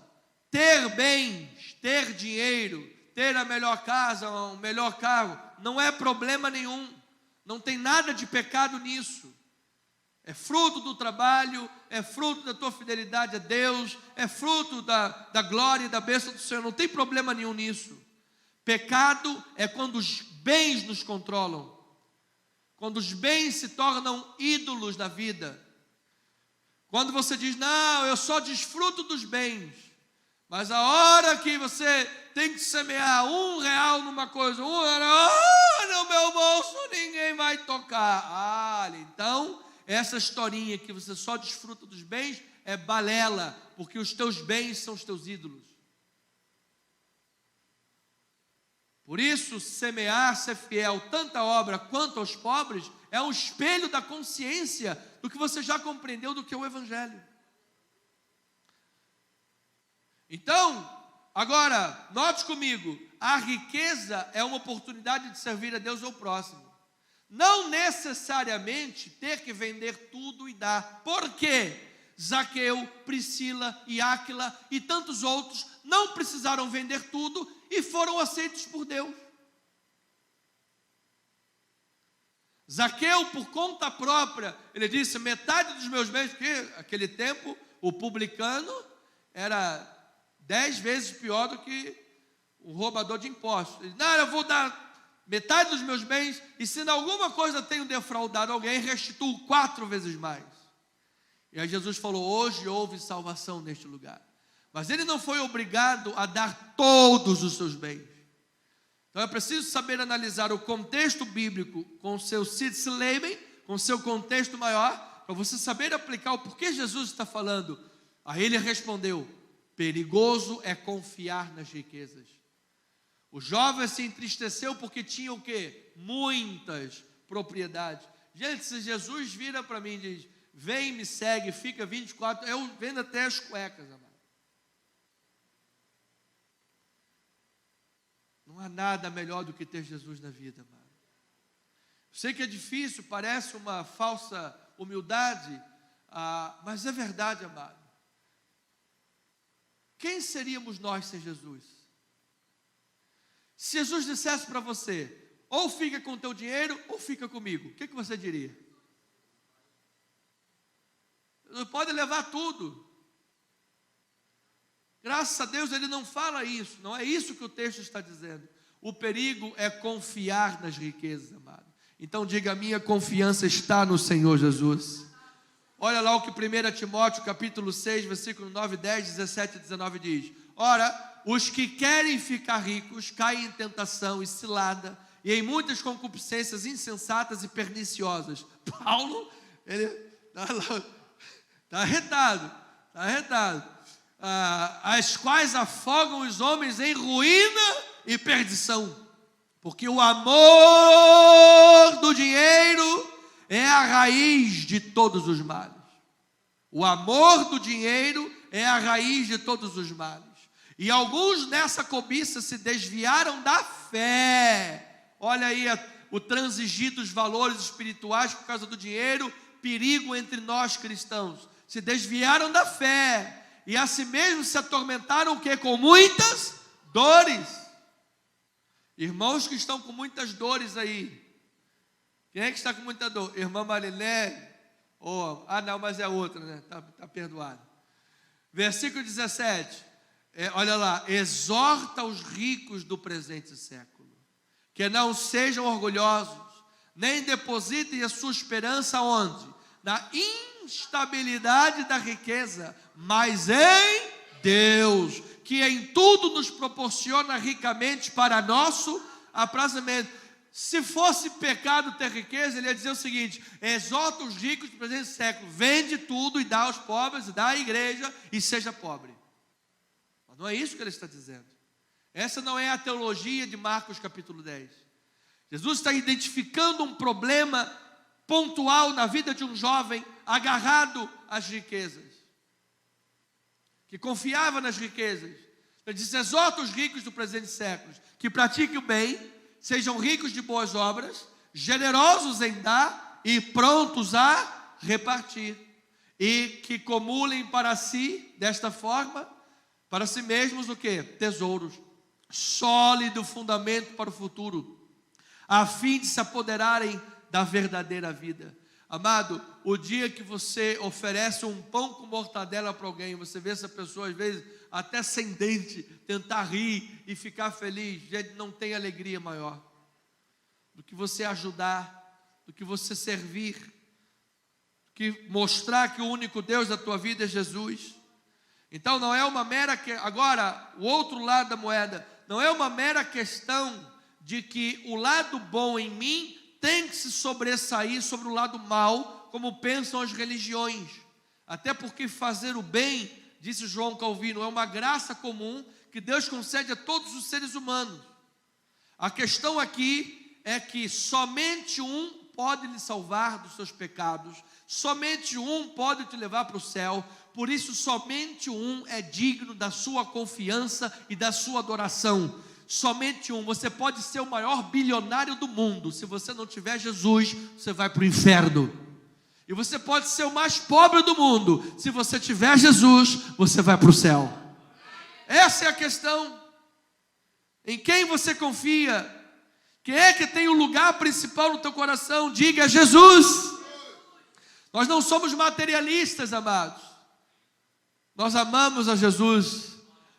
ter bens, ter dinheiro, ter a melhor casa, o melhor carro, não é problema nenhum. Não tem nada de pecado nisso. É fruto do trabalho, é fruto da tua fidelidade a Deus, é fruto da glória e da bênção do Senhor, não tem problema nenhum nisso. Pecado é quando os bens nos controlam, quando os bens se tornam ídolos da vida, quando você diz: não, eu só desfruto dos bens, mas a hora que você tem que semear R$1 numa coisa, no meu bolso ninguém vai tocar. Então essa historinha que você só desfruta dos bens é balela, porque os teus bens são os teus ídolos. Por isso, semear, ser fiel, tanto à obra quanto aos pobres, é um espelho da consciência do que você já compreendeu do que é o Evangelho. Então, agora, note comigo, a riqueza é uma oportunidade de servir a Deus ou ao próximo. Não necessariamente ter que vender tudo e dar. Por quê? Zaqueu, Priscila e Áquila e tantos outros não precisaram vender tudo e foram aceitos por Deus. Zaqueu, por conta própria, ele disse: metade dos meus bens, porque naquele tempo o publicano era 10 vezes pior do que um roubador de impostos. Ele disse: não, eu vou dar metade dos meus bens, e se em alguma coisa tenho defraudado alguém, restituo 4 vezes mais. E aí Jesus falou: hoje houve salvação neste lugar. Mas ele não foi obrigado a dar todos os seus bens. Então é preciso saber analisar o contexto bíblico com seu Sitz Leben, com seu contexto maior, para você saber aplicar o porquê Jesus está falando. Aí ele respondeu: perigoso é confiar nas riquezas. O jovem se entristeceu porque tinha o quê? Muitas propriedades. Gente, se Jesus vira para mim e diz: vem, me segue, fica 24, eu vendo até as cuecas, amado. Não há nada melhor do que ter Jesus na vida, amado. Sei que é difícil, parece uma falsa humildade, mas é verdade, amado. Quem seríamos nós sem Jesus? Se Jesus dissesse para você: ou fica com o teu dinheiro, ou fica comigo, o que você diria? Pode levar tudo. Graças a Deus ele não fala isso, não é isso que o texto está dizendo. O perigo é confiar nas riquezas, amado. Então diga: a minha confiança está no Senhor Jesus. Olha lá o que 1 Timóteo capítulo 6, versículo 9, 10, 17 e 19 diz: ora, os que querem ficar ricos caem em tentação e cilada, e em muitas concupiscências insensatas e perniciosas. Paulo, ele está arretado, as quais afogam os homens em ruína e perdição, porque o amor do dinheiro é a raiz de todos os males. O amor do dinheiro é a raiz de todos os males. E alguns nessa cobiça se desviaram da fé. Olha aí o transigir dos valores espirituais por causa do dinheiro, perigo entre nós cristãos. Se desviaram da fé e a si mesmos se atormentaram o quê? Com muitas dores. Irmãos que estão com muitas dores aí. Quem é que está com muita dor? Irmã Marilene? Não, mas é outra, né? Tá perdoado. Versículo 17. Olha lá: exorta os ricos do presente século, que não sejam orgulhosos, nem depositem a sua esperança onde? Na instabilidade da riqueza, mas em Deus, que em tudo nos proporciona ricamente para nosso aprazimento. Se fosse pecado ter riqueza, ele ia dizer o seguinte: exorta os ricos do presente século, vende tudo e dá aos pobres, e dá à igreja e seja pobre. Mas não é isso que ele está dizendo. Essa não é a teologia de Marcos capítulo 10. Jesus está identificando um problema pontual na vida de um jovem agarrado às riquezas, que confiava nas riquezas. Ele diz: exorta os ricos do presente século, que pratiquem o bem, sejam ricos de boas obras, generosos em dar e prontos a repartir, e que acumulem para si, desta forma, para si mesmos o quê? Tesouros, sólido fundamento para o futuro, a fim de se apoderarem da verdadeira vida. Amado, o dia que você oferece um pão com mortadela para alguém, você vê essa pessoa às vezes até sem dente, tentar rir e ficar feliz, gente, não tem alegria maior do que você ajudar, do que você servir, do que mostrar que o único Deus da tua vida é Jesus. Então não é uma mera agora, o outro lado da moeda, não é uma mera questão de que o lado bom em mim tem que se sobressair sobre o lado mal, como pensam as religiões. Até porque fazer o bem, disse João Calvino, é uma graça comum que Deus concede a todos os seres humanos. A questão aqui é que somente um pode lhe salvar dos seus pecados, somente um pode te levar para o céu, por isso somente um é digno da sua confiança e da sua adoração. Somente um. Você pode ser o maior bilionário do mundo, se você não tiver Jesus, você vai para o inferno. E você pode ser o mais pobre do mundo, se você tiver Jesus, você vai para o céu. Essa é a questão. Em quem você confia? Quem é que tem o lugar principal no teu coração? Diga: Jesus. Nós não somos materialistas, amados. Nós amamos a Jesus.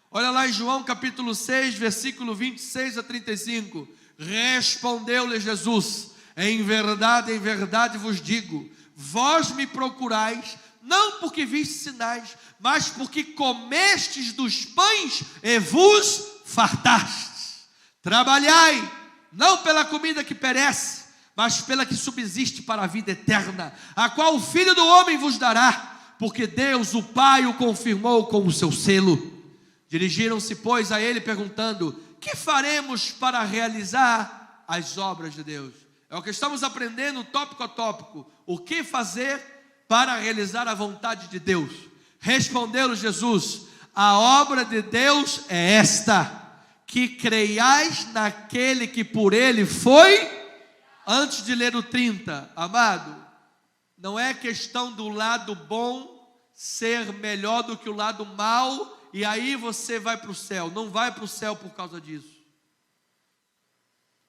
Olha lá em João capítulo 6, versículo 26 a 35. Respondeu-lhe Jesus: em verdade vos digo, vós me procurais, não porque vistes sinais, mas porque comestes dos pães e vos fartastes. Trabalhai, não pela comida que perece, mas pela que subsiste para a vida eterna, a qual o Filho do Homem vos dará, porque Deus, o Pai, o confirmou com o seu selo. Dirigiram-se, pois, a ele perguntando: que faremos para realizar as obras de Deus? É o que estamos aprendendo tópico a tópico. O que fazer para realizar a vontade de Deus? Respondeu Jesus: a obra de Deus é esta, que creiais naquele que por ele foi. Antes de ler o 30, amado, não é questão do lado bom ser melhor do que o lado mal, e aí você vai para o céu. Não vai para o céu por causa disso.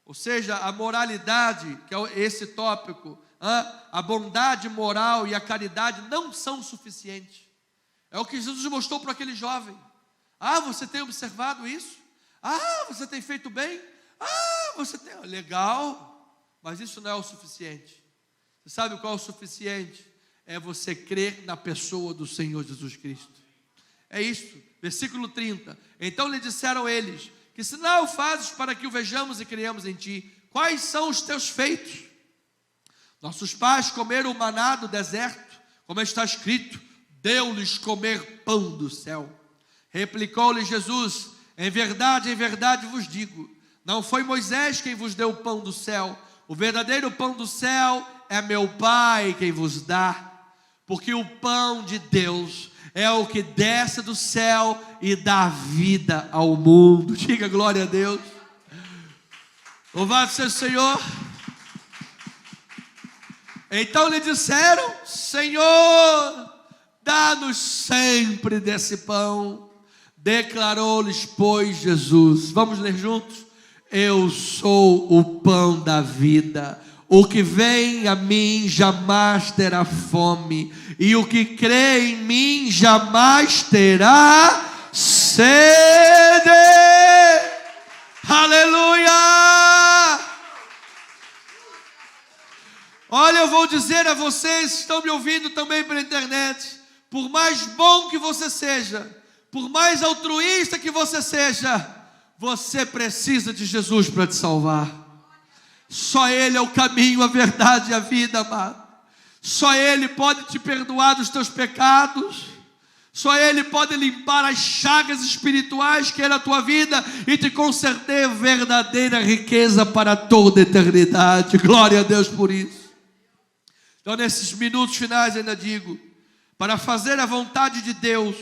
Ou seja, a moralidade, que é esse tópico, a bondade moral e a caridade não são suficientes. É o que Jesus mostrou para aquele jovem. Você tem observado isso? Você tem feito bem? Você tem... Legal, mas isso não é o suficiente. Você sabe qual é o suficiente? É você crer na pessoa do Senhor Jesus Cristo. É isso, versículo 30. Então lhe disseram eles: que sinal fazes para que o vejamos e creiamos em ti? Quais são os teus feitos? Nossos pais comeram o maná do deserto, como está escrito: deu-lhes comer pão do céu. Replicou-lhe Jesus: em verdade vos digo, não foi Moisés quem vos deu o pão do céu, o verdadeiro pão do céu é meu Pai quem vos dá. Porque o pão de Deus é o que desce do céu e dá vida ao mundo. Diga glória a Deus. Louvado seja o Senhor. Então lhe disseram: Senhor, dá-nos sempre desse pão. Declarou-lhes, pois, Jesus. Vamos ler juntos? Eu sou o pão da vida. O que vem a mim jamais terá fome, e o que crê em mim jamais terá sede. Aleluia! Olha, eu vou dizer a vocês que estão me ouvindo também pela internet: por mais bom que você seja, por mais altruísta que você seja, você precisa de Jesus para te salvar. Só Ele é o caminho, a verdade e a vida, amado. Só Ele pode te perdoar dos teus pecados. Só Ele pode limpar as chagas espirituais que é na tua vida e te conceder verdadeira riqueza para toda a eternidade. Glória a Deus por isso. Então, nesses minutos finais, ainda digo: para fazer a vontade de Deus,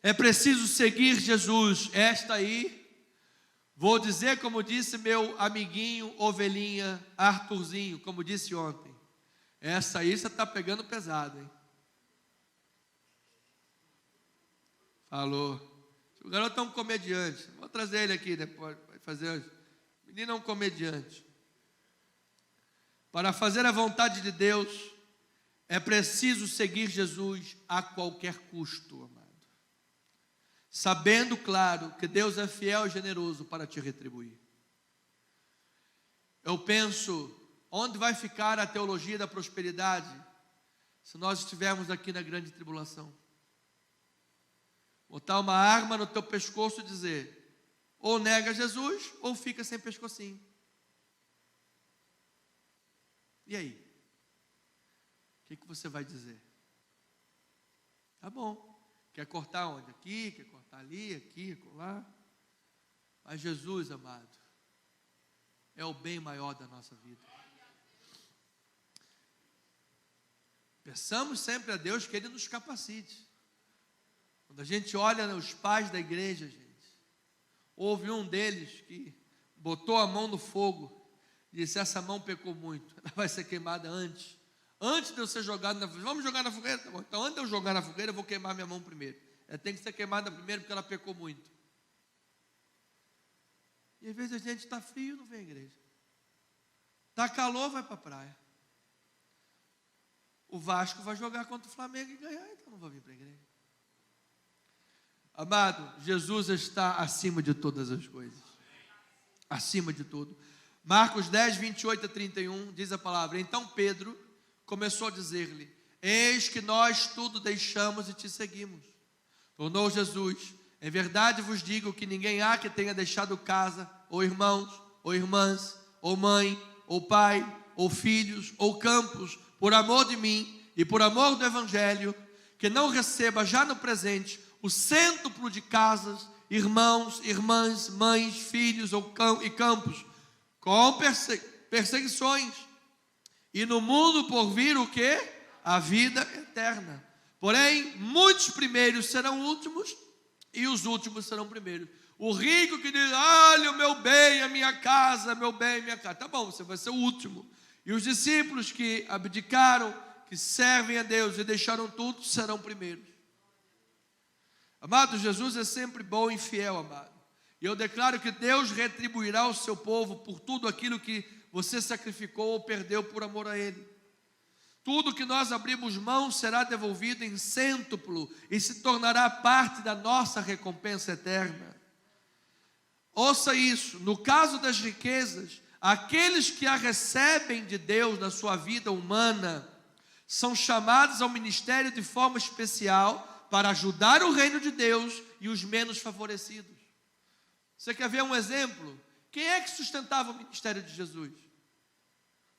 é preciso seguir Jesus. Esta aí, vou dizer como disse meu amiguinho, ovelhinha, Arthurzinho, como disse ontem. Essa aí você está pegando pesado, hein? Falou. O garoto é um comediante. Vou trazer ele aqui depois. Vai fazer. O menino é um comediante. Para fazer a vontade de Deus, é preciso seguir Jesus a qualquer custo, amado. Sabendo, claro, que Deus é fiel e generoso para te retribuir. Eu penso, onde vai ficar a teologia da prosperidade se nós estivermos aqui na grande tribulação? Botar uma arma no teu pescoço e dizer: ou nega Jesus, ou fica sem pescocinho. E aí? O que você vai dizer? Tá bom. Quer cortar onde? Aqui, quer cortar ali, aqui, lá. Mas Jesus, amado, é o bem maior da nossa vida. Peçamos sempre a Deus que Ele nos capacite. Quando a gente olha os pais da igreja, gente, houve um deles que botou a mão no fogo e disse: essa mão pecou muito, ela vai ser queimada antes de eu ser jogado na fogueira. Vamos jogar na fogueira? Tá bom. Então, antes de eu jogar na fogueira, eu vou queimar minha mão primeiro. Ela tem que ser queimada primeiro porque ela pecou muito. E às vezes a gente está frio, não vem à igreja. Está calor, vai para a praia. O Vasco vai jogar contra o Flamengo e ganhar, então não vai vir para a igreja. Amado, Jesus está acima de todas as coisas. Acima de tudo. Marcos 10, 28 a 31, diz a palavra: então Pedro começou a dizer-lhe: eis que nós tudo deixamos e te seguimos. Tornou Jesus: em verdade vos digo que ninguém há que tenha deixado casa, ou irmãos, ou irmãs, ou mãe, ou pai, ou filhos, ou campos, por amor de mim e por amor do Evangelho, que não receba já no presente o cêntuplo de casas, irmãos, irmãs, mães, filhos e campos, com perseguições, e no mundo por vir o quê? A vida eterna. Porém, muitos primeiros serão últimos, e os últimos serão primeiros. O rico que diz: olha o meu bem, a minha casa, meu bem, minha casa. Tá bom, você vai ser o último. E os discípulos que abdicaram, que servem a Deus e deixaram tudo, serão primeiros. Amado, Jesus é sempre bom e fiel, amado. E eu declaro que Deus retribuirá o seu povo por tudo aquilo que você sacrificou ou perdeu por amor a Ele. Tudo que nós abrimos mão será devolvido em cêntuplo e se tornará parte da nossa recompensa eterna. Ouça isso: no caso das riquezas, aqueles que a recebem de Deus na sua vida humana são chamados ao ministério de forma especial para ajudar o reino de Deus e os menos favorecidos. Você quer ver um exemplo? Quem é que sustentava o ministério de Jesus?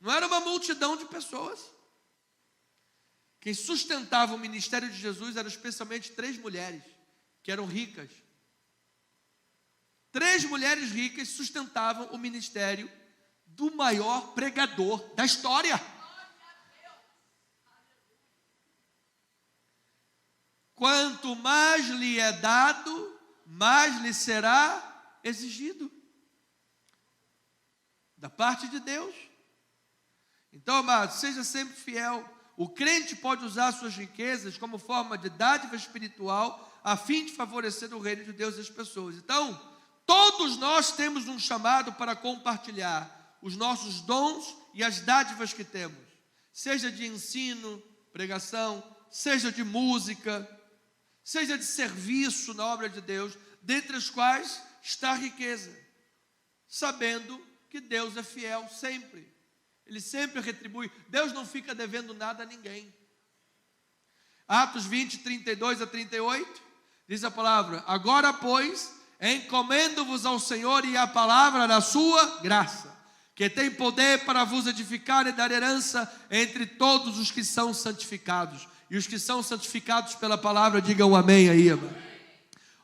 Não era uma multidão de pessoas. Quem sustentava o ministério de Jesus eram especialmente 3 mulheres, que eram ricas. 3 mulheres ricas sustentavam o ministério do maior pregador da história. Quanto mais lhe é dado, mais lhe será exigido. Da parte de Deus. Então, amado, seja sempre fiel. O crente pode usar suas riquezas como forma de dádiva espiritual, a fim de favorecer o reino de Deus e as pessoas. Então, todos nós temos um chamado para compartilhar os nossos dons e as dádivas que temos. Seja de ensino, pregação, seja de música, seja de serviço na obra de Deus, dentre as quais está a riqueza, sabendo que Deus é fiel sempre. Ele sempre retribui. Deus não fica devendo nada a ninguém. Atos 20, 32 a 38, diz a palavra: agora, pois, encomendo-vos ao Senhor e à palavra da sua graça, que tem poder para vos edificar e dar herança entre todos os que são santificados. E os que são santificados pela palavra, digam amém aí, amém.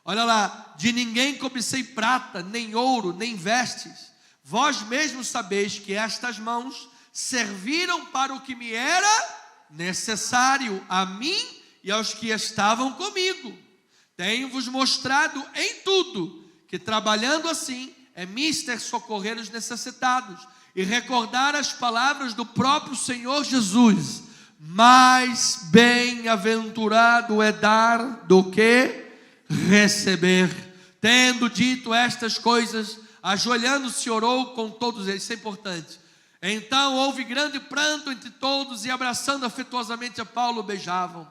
Olha lá: de ninguém cobicei prata, nem ouro, nem vestes. Vós mesmos sabeis que estas mãos serviram para o que me era necessário, a mim e aos que estavam comigo. Tenho-vos mostrado em tudo que, trabalhando assim, é mister socorrer os necessitados e recordar as palavras do próprio Senhor Jesus: mais bem-aventurado é dar do que receber. Tendo dito estas coisas, ajoelhando-se, orou com todos eles. Isso é importante. Então houve grande pranto entre todos, e abraçando afetuosamente a Paulo, beijavam,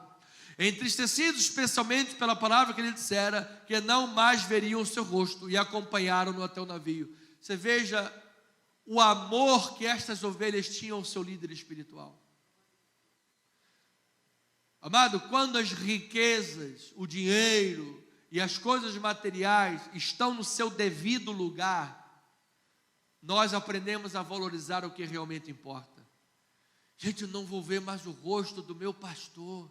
entristecidos especialmente pela palavra que ele dissera, que não mais veriam o seu rosto, e acompanharam-no até o navio. Você veja o amor que estas ovelhas tinham ao seu líder espiritual. Amado, quando as riquezas, o dinheiro e as coisas materiais estão no seu devido lugar, nós aprendemos a valorizar o que realmente importa. Gente, eu não vou ver mais o rosto do meu pastor.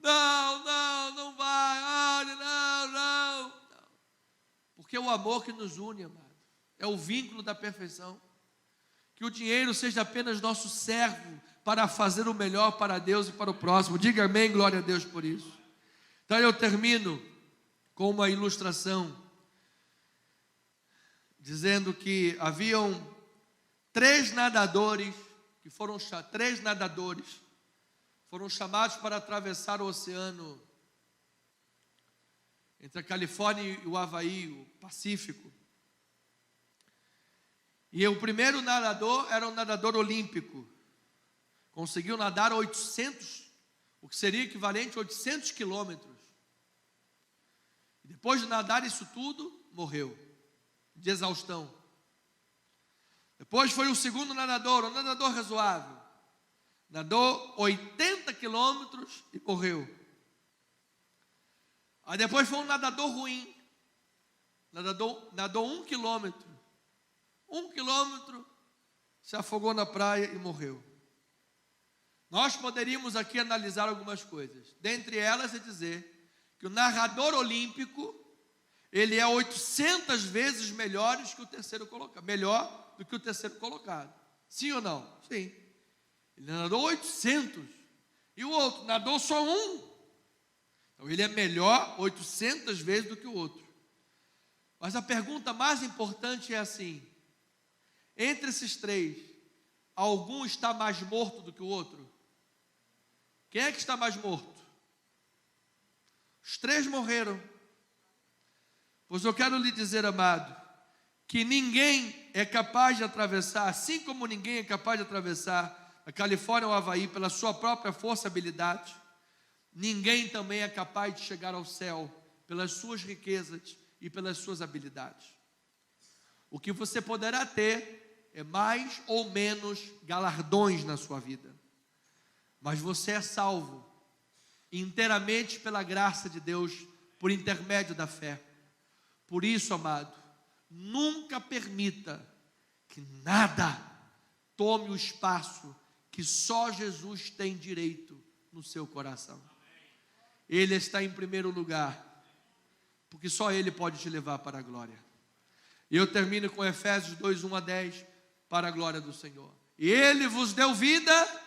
Não vai, olha, não. Porque é o amor que nos une, amado. É o vínculo da perfeição. que o dinheiro seja apenas nosso servo para fazer o melhor para Deus e para o próximo. Diga amém, glória a Deus por isso. Então eu termino com uma ilustração, dizendo que haviam três nadadores foram chamados para atravessar o oceano entre a Califórnia e o Havaí, o Pacífico. E o primeiro nadador era um nadador olímpico. Conseguiu nadar 800, o que seria equivalente a 800 quilômetros. E depois de nadar isso tudo, morreu de exaustão. Depois foi o segundo nadador, um nadador razoável. Nadou 80 quilômetros e morreu. Aí depois foi um nadador ruim. Nadou 1 quilômetro. 1 quilômetro, se afogou na praia e morreu. Nós poderíamos aqui analisar algumas coisas. Dentre elas é dizer que o nadador olímpico, ele é 800 vezes melhor que o terceiro colocado. Melhor do que o terceiro colocado. Sim ou não? Sim. Ele nadou 800. E o outro nadou só 1. Então ele é melhor 800 vezes do que o outro. Mas a pergunta mais importante é assim: entre esses três, algum está mais morto do que o outro? Quem é que está mais morto? Os três morreram. Pois eu quero lhe dizer, amado, que ninguém é capaz de atravessar, assim como ninguém é capaz de atravessar a Califórnia ou o Havaí pela sua própria força e habilidade, ninguém também é capaz de chegar ao céu pelas suas riquezas e pelas suas habilidades. O que você poderá ter é mais ou menos galardões na sua vida, mas você é salvo inteiramente pela graça de Deus, por intermédio da fé. Por isso, amado, nunca permita que nada tome o espaço que só Jesus tem direito no seu coração. Ele está em primeiro lugar, porque só Ele pode te levar para a glória. E eu termino com Efésios 2, 1 a 10, para a glória do Senhor. E Ele vos deu vida,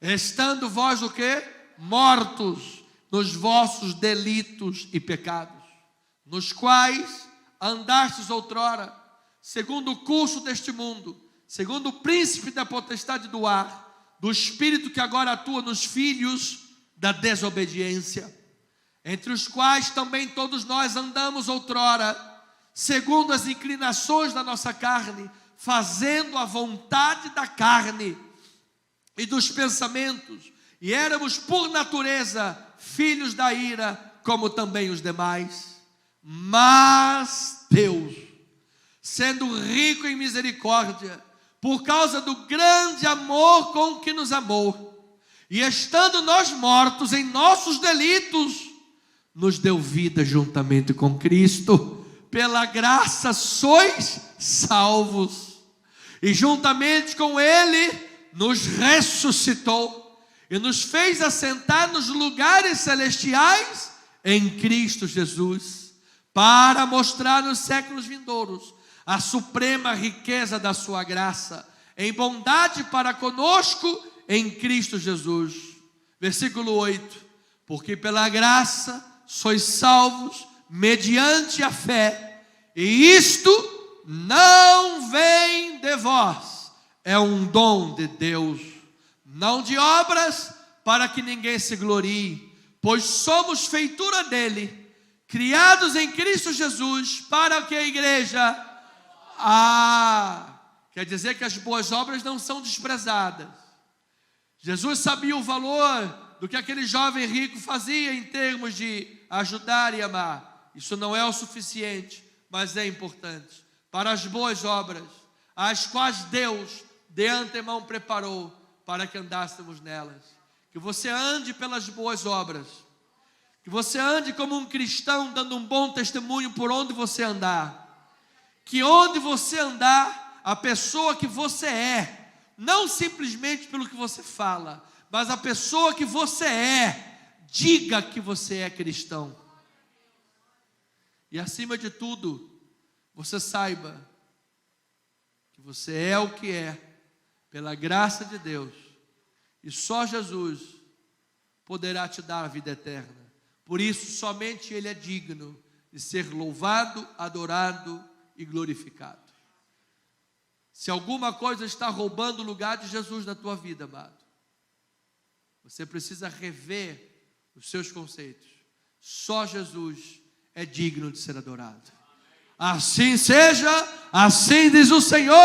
estando vós o quê? Mortos nos vossos delitos e pecados, nos quais andastes outrora, segundo o curso deste mundo, segundo o príncipe da potestade do ar, do espírito que agora atua nos filhos da desobediência, entre os quais também todos nós andamos outrora, segundo as inclinações da nossa carne, fazendo a vontade da carne e dos pensamentos, e éramos por natureza filhos da ira, como também os demais. Mas Deus, sendo rico em misericórdia, por causa do grande amor com que nos amou, e estando nós mortos em nossos delitos, nos deu vida juntamente com Cristo. Pela graça sois salvos, e juntamente com Ele nos ressuscitou e nos fez assentar nos lugares celestiais em Cristo Jesus, para mostrar nos séculos vindouros a suprema riqueza da sua graça, em bondade para conosco em Cristo Jesus. Versículo 8: porque pela graça sois salvos mediante a fé, e isto não vem de vós, é um dom de Deus, não de obras, para que ninguém se glorie, pois somos feitura dele, criados em Cristo Jesus, para que a igreja... quer dizer que as boas obras não são desprezadas. Jesus sabia o valor do que aquele jovem rico fazia em termos de ajudar e amar. Isso não é o suficiente, mas é importante. Para as boas obras, as quais Deus de antemão preparou para que andássemos nelas. Que você ande pelas boas obras, que você ande como um cristão, dando um bom testemunho por onde você andar, que onde você andar, a pessoa que você é, não simplesmente pelo que você fala, mas a pessoa que você é, diga que você é cristão. E acima de tudo, você saiba que você é o que é pela graça de Deus, e só Jesus poderá te dar a vida eterna. Por isso, somente Ele é digno de ser louvado, adorado e glorificado. Se alguma coisa está roubando o lugar de Jesus na tua vida, amado, você precisa rever os seus conceitos. Só Jesus é digno de ser adorado. Assim seja, assim diz o Senhor.